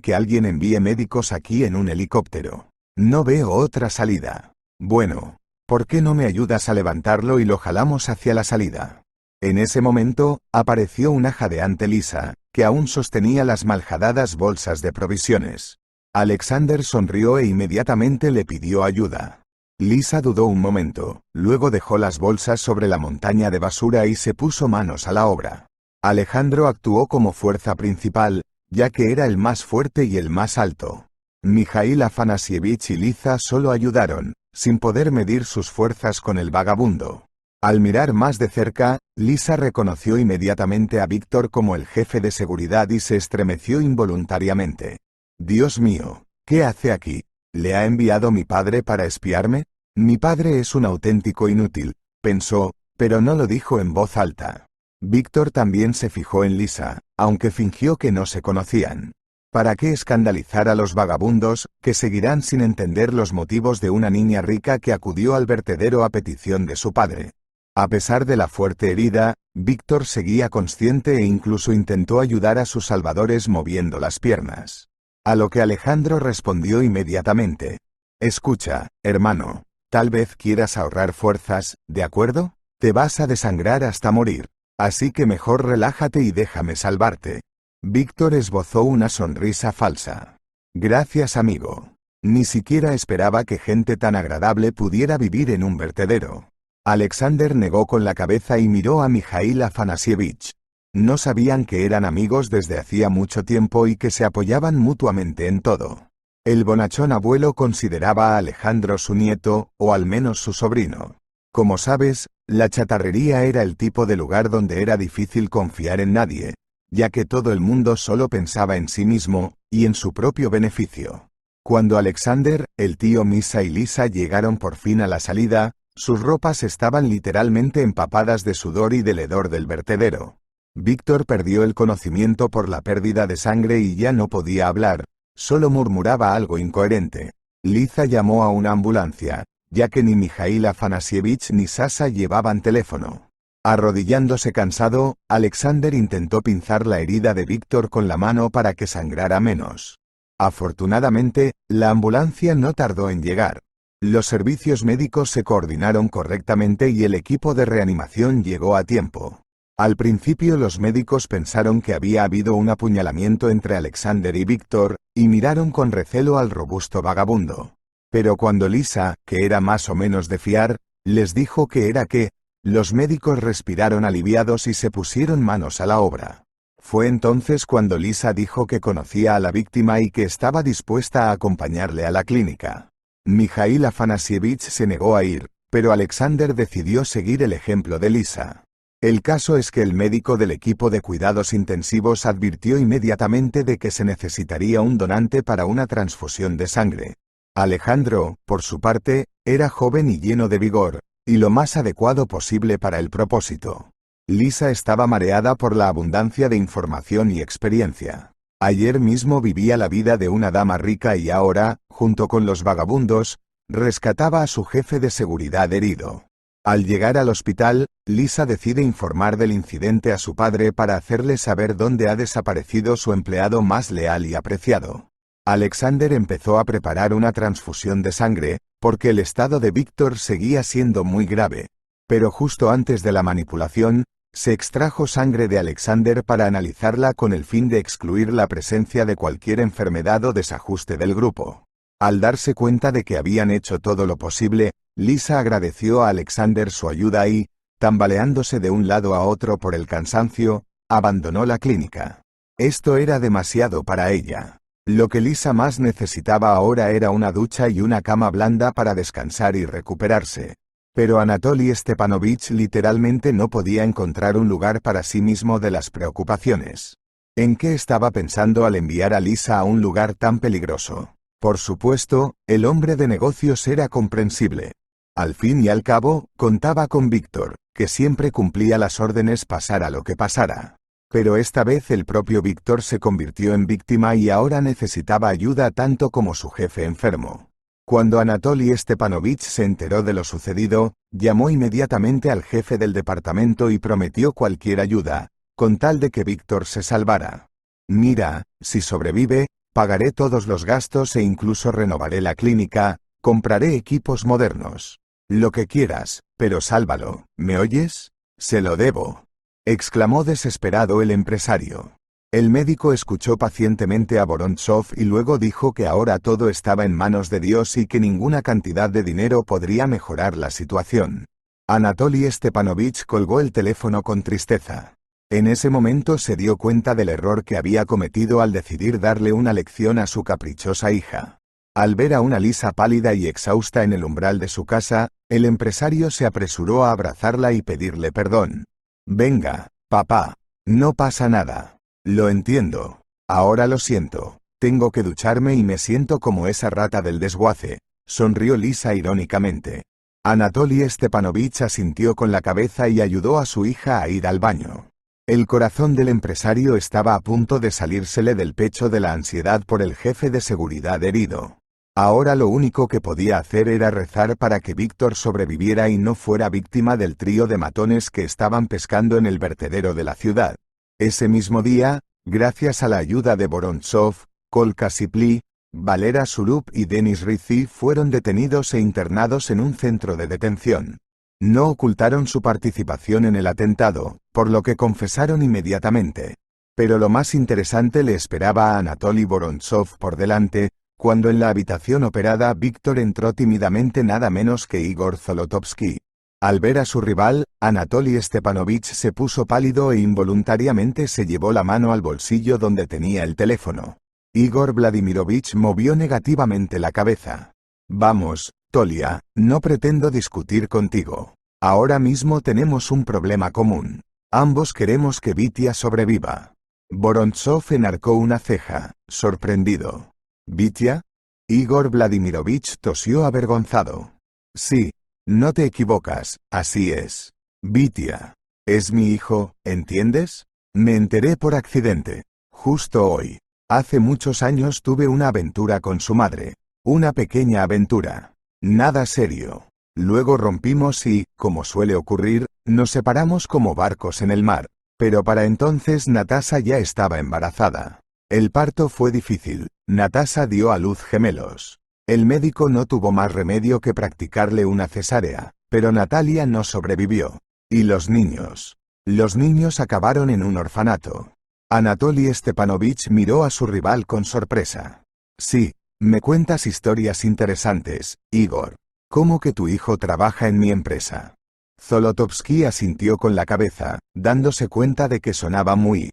que alguien envíe médicos aquí en un helicóptero. No veo otra salida. Bueno, ¿por qué no me ayudas a levantarlo y lo jalamos hacia la salida? En ese momento, apareció una jadeante Lisa, que aún sostenía las maljadadas bolsas de provisiones. Alexander sonrió e inmediatamente le pidió ayuda. Lisa dudó un momento, luego dejó las bolsas sobre la montaña de basura y se puso manos a la obra. Alejandro actuó como fuerza principal, ya que era el más fuerte y el más alto. Mijaíl Afanasievich y Lisa solo ayudaron, sin poder medir sus fuerzas con el vagabundo. Al mirar más de cerca, Lisa reconoció inmediatamente a Víctor como el jefe de seguridad y se estremeció involuntariamente. Dios mío, ¿qué hace aquí? ¿Le ha enviado mi padre para espiarme? Mi padre es un auténtico inútil, pensó, pero no lo dijo en voz alta. Víctor también se fijó en Lisa, aunque fingió que no se conocían. ¿Para qué escandalizar a los vagabundos, que seguirán sin entender los motivos de una niña rica que acudió al vertedero a petición de su padre? A pesar de la fuerte herida, Víctor seguía consciente e incluso intentó ayudar a sus salvadores moviendo las piernas. A lo que Alejandro respondió inmediatamente. Escucha, hermano, tal vez quieras ahorrar fuerzas, ¿de acuerdo? Te vas a desangrar hasta morir. Así que mejor relájate y déjame salvarte. Víctor esbozó una sonrisa falsa. Gracias, amigo. Ni siquiera esperaba que gente tan agradable pudiera vivir en un vertedero. Alexander negó con la cabeza y miró a Mijaíl Afanasievich. No sabían que eran amigos desde hacía mucho tiempo y que se apoyaban mutuamente en todo. El bonachón abuelo consideraba a Alejandro su nieto, o al menos su sobrino. Como sabes, la chatarrería era el tipo de lugar donde era difícil confiar en nadie, ya que todo el mundo solo pensaba en sí mismo, y en su propio beneficio. Cuando Alexander, el tío Misa y Lisa llegaron por fin a la salida, sus ropas estaban literalmente empapadas de sudor y del hedor del vertedero. Víctor perdió el conocimiento por la pérdida de sangre y ya no podía hablar, solo murmuraba algo incoherente. Lisa llamó a una ambulancia, ya que ni Mijaíl Afanasievich ni Sasha llevaban teléfono. Arrodillándose cansado, Alexander intentó pinzar la herida de Víctor con la mano para que sangrara menos. Afortunadamente, la ambulancia no tardó en llegar. Los servicios médicos se coordinaron correctamente y el equipo de reanimación llegó a tiempo. Al principio los médicos pensaron que había habido un apuñalamiento entre Alexander y Víctor, y miraron con recelo al robusto vagabundo. Pero cuando Lisa, que era más o menos de fiar, les dijo que era que, los médicos respiraron aliviados y se pusieron manos a la obra. Fue entonces cuando Lisa dijo que conocía a la víctima y que estaba dispuesta a acompañarle a la clínica. Mijaíl Afanasievich se negó a ir, pero Alexander decidió seguir el ejemplo de Lisa. El caso es que el médico del equipo de cuidados intensivos advirtió inmediatamente de que se necesitaría un donante para una transfusión de sangre. Alejandro, por su parte, era joven y lleno de vigor, y lo más adecuado posible para el propósito. Lisa estaba mareada por la abundancia de información y experiencia. Ayer mismo vivía la vida de una dama rica y ahora, junto con los vagabundos, rescataba a su jefe de seguridad herido. Al llegar al hospital, Lisa decide informar del incidente a su padre para hacerle saber dónde ha desaparecido su empleado más leal y apreciado. Alexander empezó a preparar una transfusión de sangre, porque el estado de Víctor seguía siendo muy grave. Pero justo antes de la manipulación, se extrajo sangre de Alexander para analizarla con el fin de excluir la presencia de cualquier enfermedad o desajuste del grupo. Al darse cuenta de que habían hecho todo lo posible, Lisa agradeció a Alexander su ayuda y, tambaleándose de un lado a otro por el cansancio, abandonó la clínica. Esto era demasiado para ella. Lo que Lisa más necesitaba ahora era una ducha y una cama blanda para descansar y recuperarse. Pero Anatoly Stepanovich literalmente no podía encontrar un lugar para sí mismo de las preocupaciones. ¿En qué estaba pensando al enviar a Lisa a un lugar tan peligroso? Por supuesto, el hombre de negocios era comprensible. Al fin y al cabo, contaba con Víctor, que siempre cumplía las órdenes pasara lo que pasara. Pero esta vez el propio Víctor se convirtió en víctima y ahora necesitaba ayuda tanto como su jefe enfermo. Cuando Anatoly Stepanovich se enteró de lo sucedido, llamó inmediatamente al jefe del departamento y prometió cualquier ayuda, con tal de que Víctor se salvara. Mira, si sobrevive, pagaré todos los gastos e incluso renovaré la clínica, compraré equipos modernos. Lo que quieras, pero sálvalo, ¿me oyes? Se lo debo, exclamó desesperado el empresario. El médico escuchó pacientemente a Vorontsov y luego dijo que ahora todo estaba en manos de Dios y que ninguna cantidad de dinero podría mejorar la situación. Anatoly Stepanovich colgó el teléfono con tristeza. En ese momento se dio cuenta del error que había cometido al decidir darle una lección a su caprichosa hija. Al ver a una Lisa pálida y exhausta en el umbral de su casa, el empresario se apresuró a abrazarla y pedirle perdón. Venga, papá, no pasa nada. Lo entiendo. Ahora lo siento. Tengo que ducharme y me siento como esa rata del desguace, sonrió Lisa irónicamente. Anatoly Stepanovich asintió con la cabeza y ayudó a su hija a ir al baño. El corazón del empresario estaba a punto de salírsele del pecho de la ansiedad por el jefe de seguridad herido. Ahora lo único que podía hacer era rezar para que Víctor sobreviviera y no fuera víctima del trío de matones que estaban pescando en el vertedero de la ciudad. Ese mismo día, gracias a la ayuda de Vorontsov, Kolka Sipli, Valera Surup y Denis Rizzi fueron detenidos e internados en un centro de detención. No ocultaron su participación en el atentado, por lo que confesaron inmediatamente. Pero lo más interesante le esperaba a Anatoly Vorontsov por delante, cuando en la habitación operada Víctor entró tímidamente nada menos que Igor Zolotovsky. Al ver a su rival, Anatoly Stepanovich se puso pálido e involuntariamente se llevó la mano al bolsillo donde tenía el teléfono. Igor Vladimirovich movió negativamente la cabeza. Vamos, Tolia, no pretendo discutir contigo. Ahora mismo tenemos un problema común. Ambos queremos que Vitia sobreviva. Vorontsov enarcó una ceja, sorprendido. ¿Vitia? Igor Vladimirovich tosió avergonzado. Sí, no te equivocas, así es. Vitia. Es mi hijo, ¿entiendes? Me enteré por accidente. Justo hoy. Hace muchos años tuve una aventura con su madre. Una pequeña aventura. Nada serio. Luego rompimos y, como suele ocurrir, nos separamos como barcos en el mar. Pero para entonces Natasha ya estaba embarazada. El parto fue difícil. Natasha dio a luz gemelos. El médico no tuvo más remedio que practicarle una cesárea, pero Natalia no sobrevivió. ¿Y los niños? Los niños acabaron en un orfanato. Anatoly Stepanovich miró a su rival con sorpresa. Sí, me cuentas historias interesantes, Igor. ¿Cómo que tu hijo trabaja en mi empresa? Zolotovsky asintió con la cabeza, dándose cuenta de que sonaba muy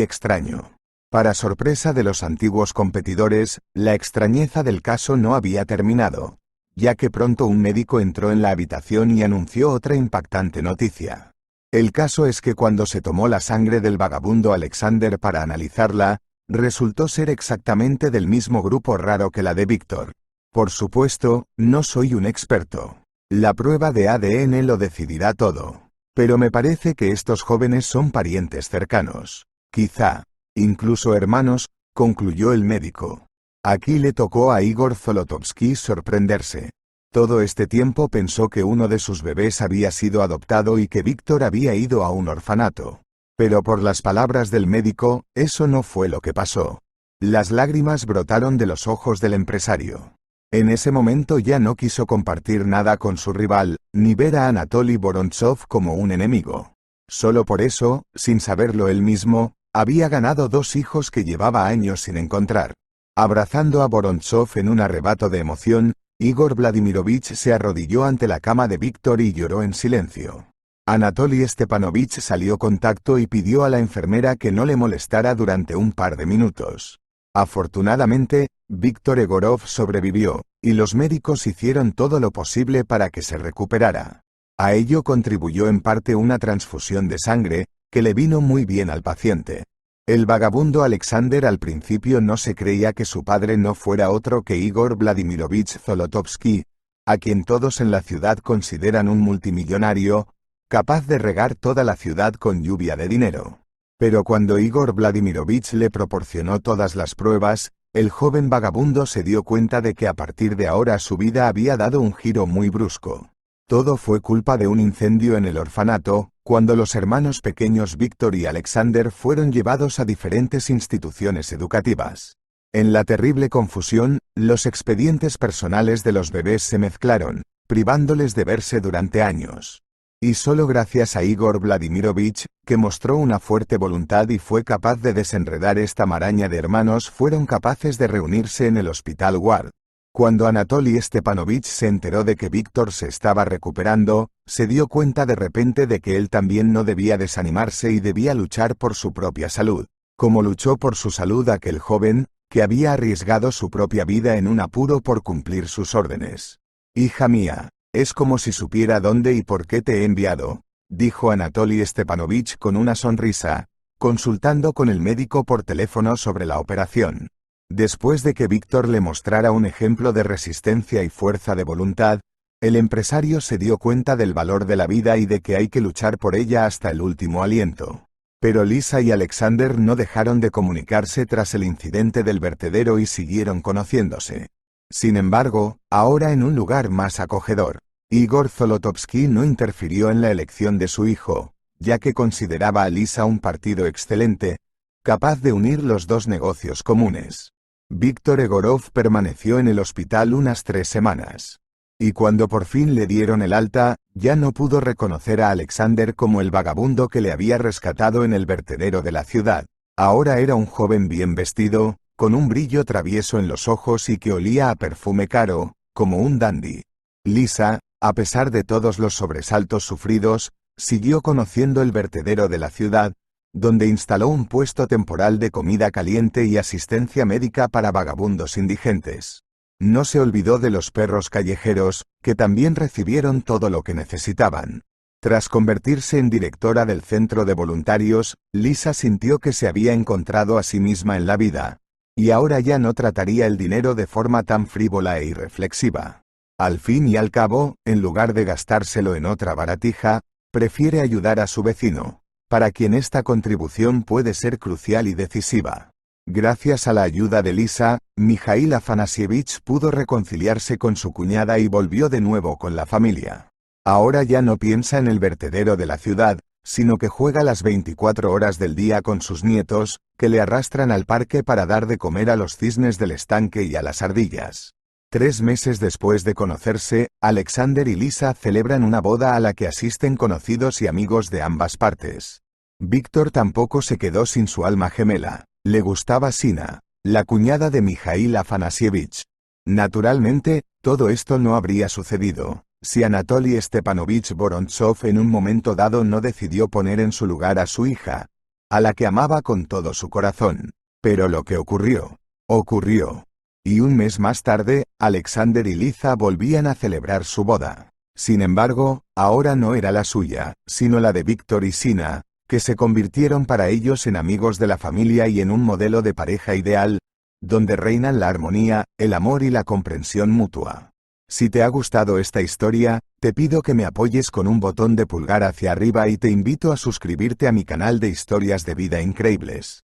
extraño. Para sorpresa de los antiguos competidores, la extrañeza del caso no había terminado, ya que pronto un médico entró en la habitación y anunció otra impactante noticia. El caso es que cuando se tomó la sangre del vagabundo Alexander para analizarla, resultó ser exactamente del mismo grupo raro que la de Víctor. Por supuesto, no soy un experto. La prueba de ADN lo decidirá todo. Pero me parece que estos jóvenes son parientes cercanos. Quizá, incluso hermanos, concluyó el médico. Aquí le tocó a Igor Zolotovsky sorprenderse. Todo este tiempo pensó que uno de sus bebés había sido adoptado y que Víctor había ido a un orfanato. Pero por las palabras del médico, eso no fue lo que pasó. Las lágrimas brotaron de los ojos del empresario. En ese momento ya no quiso compartir nada con su rival, ni ver a Anatoly Vorontsov como un enemigo. Solo por eso, sin saberlo él mismo, había ganado 2 hijos que llevaba años sin encontrar. Abrazando a Vorontsov en un arrebato de emoción, Igor Vladimirovich se arrodilló ante la cama de Víctor y lloró en silencio. Anatoly Stepanovich salió con tacto y pidió a la enfermera que no le molestara durante un par de minutos. Afortunadamente, Víctor Egorov sobrevivió, y los médicos hicieron todo lo posible para que se recuperara. A ello contribuyó en parte una transfusión de sangre, que le vino muy bien al paciente. El vagabundo Alexander al principio no se creía que su padre no fuera otro que Igor Vladimirovich Zolotovsky, a quien todos en la ciudad consideran un multimillonario, capaz de regar toda la ciudad con lluvia de dinero. Pero cuando Igor Vladimirovich le proporcionó todas las pruebas, el joven vagabundo se dio cuenta de que a partir de ahora su vida había dado un giro muy brusco. Todo fue culpa de un incendio en el orfanato, cuando los hermanos pequeños Víctor y Alexander fueron llevados a diferentes instituciones educativas. En la terrible confusión, los expedientes personales de los bebés se mezclaron, privándoles de verse durante años. Y solo gracias a Igor Vladimirovich, que mostró una fuerte voluntad y fue capaz de desenredar esta maraña de hermanos, fueron capaces de reunirse en el Hospital Ward. Cuando Anatoly Stepanovich se enteró de que Víctor se estaba recuperando, se dio cuenta de repente de que él también no debía desanimarse y debía luchar por su propia salud. Como luchó por su salud aquel joven, que había arriesgado su propia vida en un apuro por cumplir sus órdenes. «Hija mía, es como si supiera dónde y por qué te he enviado», dijo Anatoly Stepanovich con una sonrisa, consultando con el médico por teléfono sobre la operación. Después de que Víctor le mostrara un ejemplo de resistencia y fuerza de voluntad, el empresario se dio cuenta del valor de la vida y de que hay que luchar por ella hasta el último aliento. Pero Lisa y Alexander no dejaron de comunicarse tras el incidente del vertedero y siguieron conociéndose. Sin embargo, ahora en un lugar más acogedor. Igor Zolotovsky no interfirió en la elección de su hijo, ya que consideraba a Lisa un partido excelente, capaz de unir los dos negocios comunes. Víctor Egorov permaneció en el hospital unas 3 semanas. Y cuando por fin le dieron el alta, ya no pudo reconocer a Alexander como el vagabundo que le había rescatado en el vertedero de la ciudad. Ahora era un joven bien vestido, con un brillo travieso en los ojos y que olía a perfume caro, como un dandy. Lisa, a pesar de todos los sobresaltos sufridos, siguió conociendo el vertedero de la ciudad, donde instaló un puesto temporal de comida caliente y asistencia médica para vagabundos indigentes. No se olvidó de los perros callejeros, que también recibieron todo lo que necesitaban. Tras convertirse en directora del centro de voluntarios, Lisa sintió que se había encontrado a sí misma en la vida, y ahora ya no trataría el dinero de forma tan frívola e irreflexiva. Al fin y al cabo, en lugar de gastárselo en otra baratija, prefiere ayudar a su vecino, para quien esta contribución puede ser crucial y decisiva. Gracias a la ayuda de Lisa, Mikhail Afanasievich pudo reconciliarse con su cuñada y volvió de nuevo con la familia. Ahora ya no piensa en el vertedero de la ciudad, sino que juega las 24 horas del día con sus nietos, que le arrastran al parque para dar de comer a los cisnes del estanque y a las ardillas. 3 meses después de conocerse, Alexander y Lisa celebran una boda a la que asisten conocidos y amigos de ambas partes. Víctor tampoco se quedó sin su alma gemela. Le gustaba Sina, la cuñada de Mikhail Afanasievich. Naturalmente, todo esto no habría sucedido si Anatoly Stepanovich Vorontsov en un momento dado no decidió poner en su lugar a su hija, a la que amaba con todo su corazón. Pero lo que ocurrió, ocurrió. Y un mes más tarde, Alexander y Lisa volvían a celebrar su boda. Sin embargo, ahora no era la suya, sino la de Víctor y Sina, que se convirtieron para ellos en amigos de la familia y en un modelo de pareja ideal, donde reinan la armonía, el amor y la comprensión mutua. Si te ha gustado esta historia, te pido que me apoyes con un botón de pulgar hacia arriba y te invito a suscribirte a mi canal de historias de vida increíbles.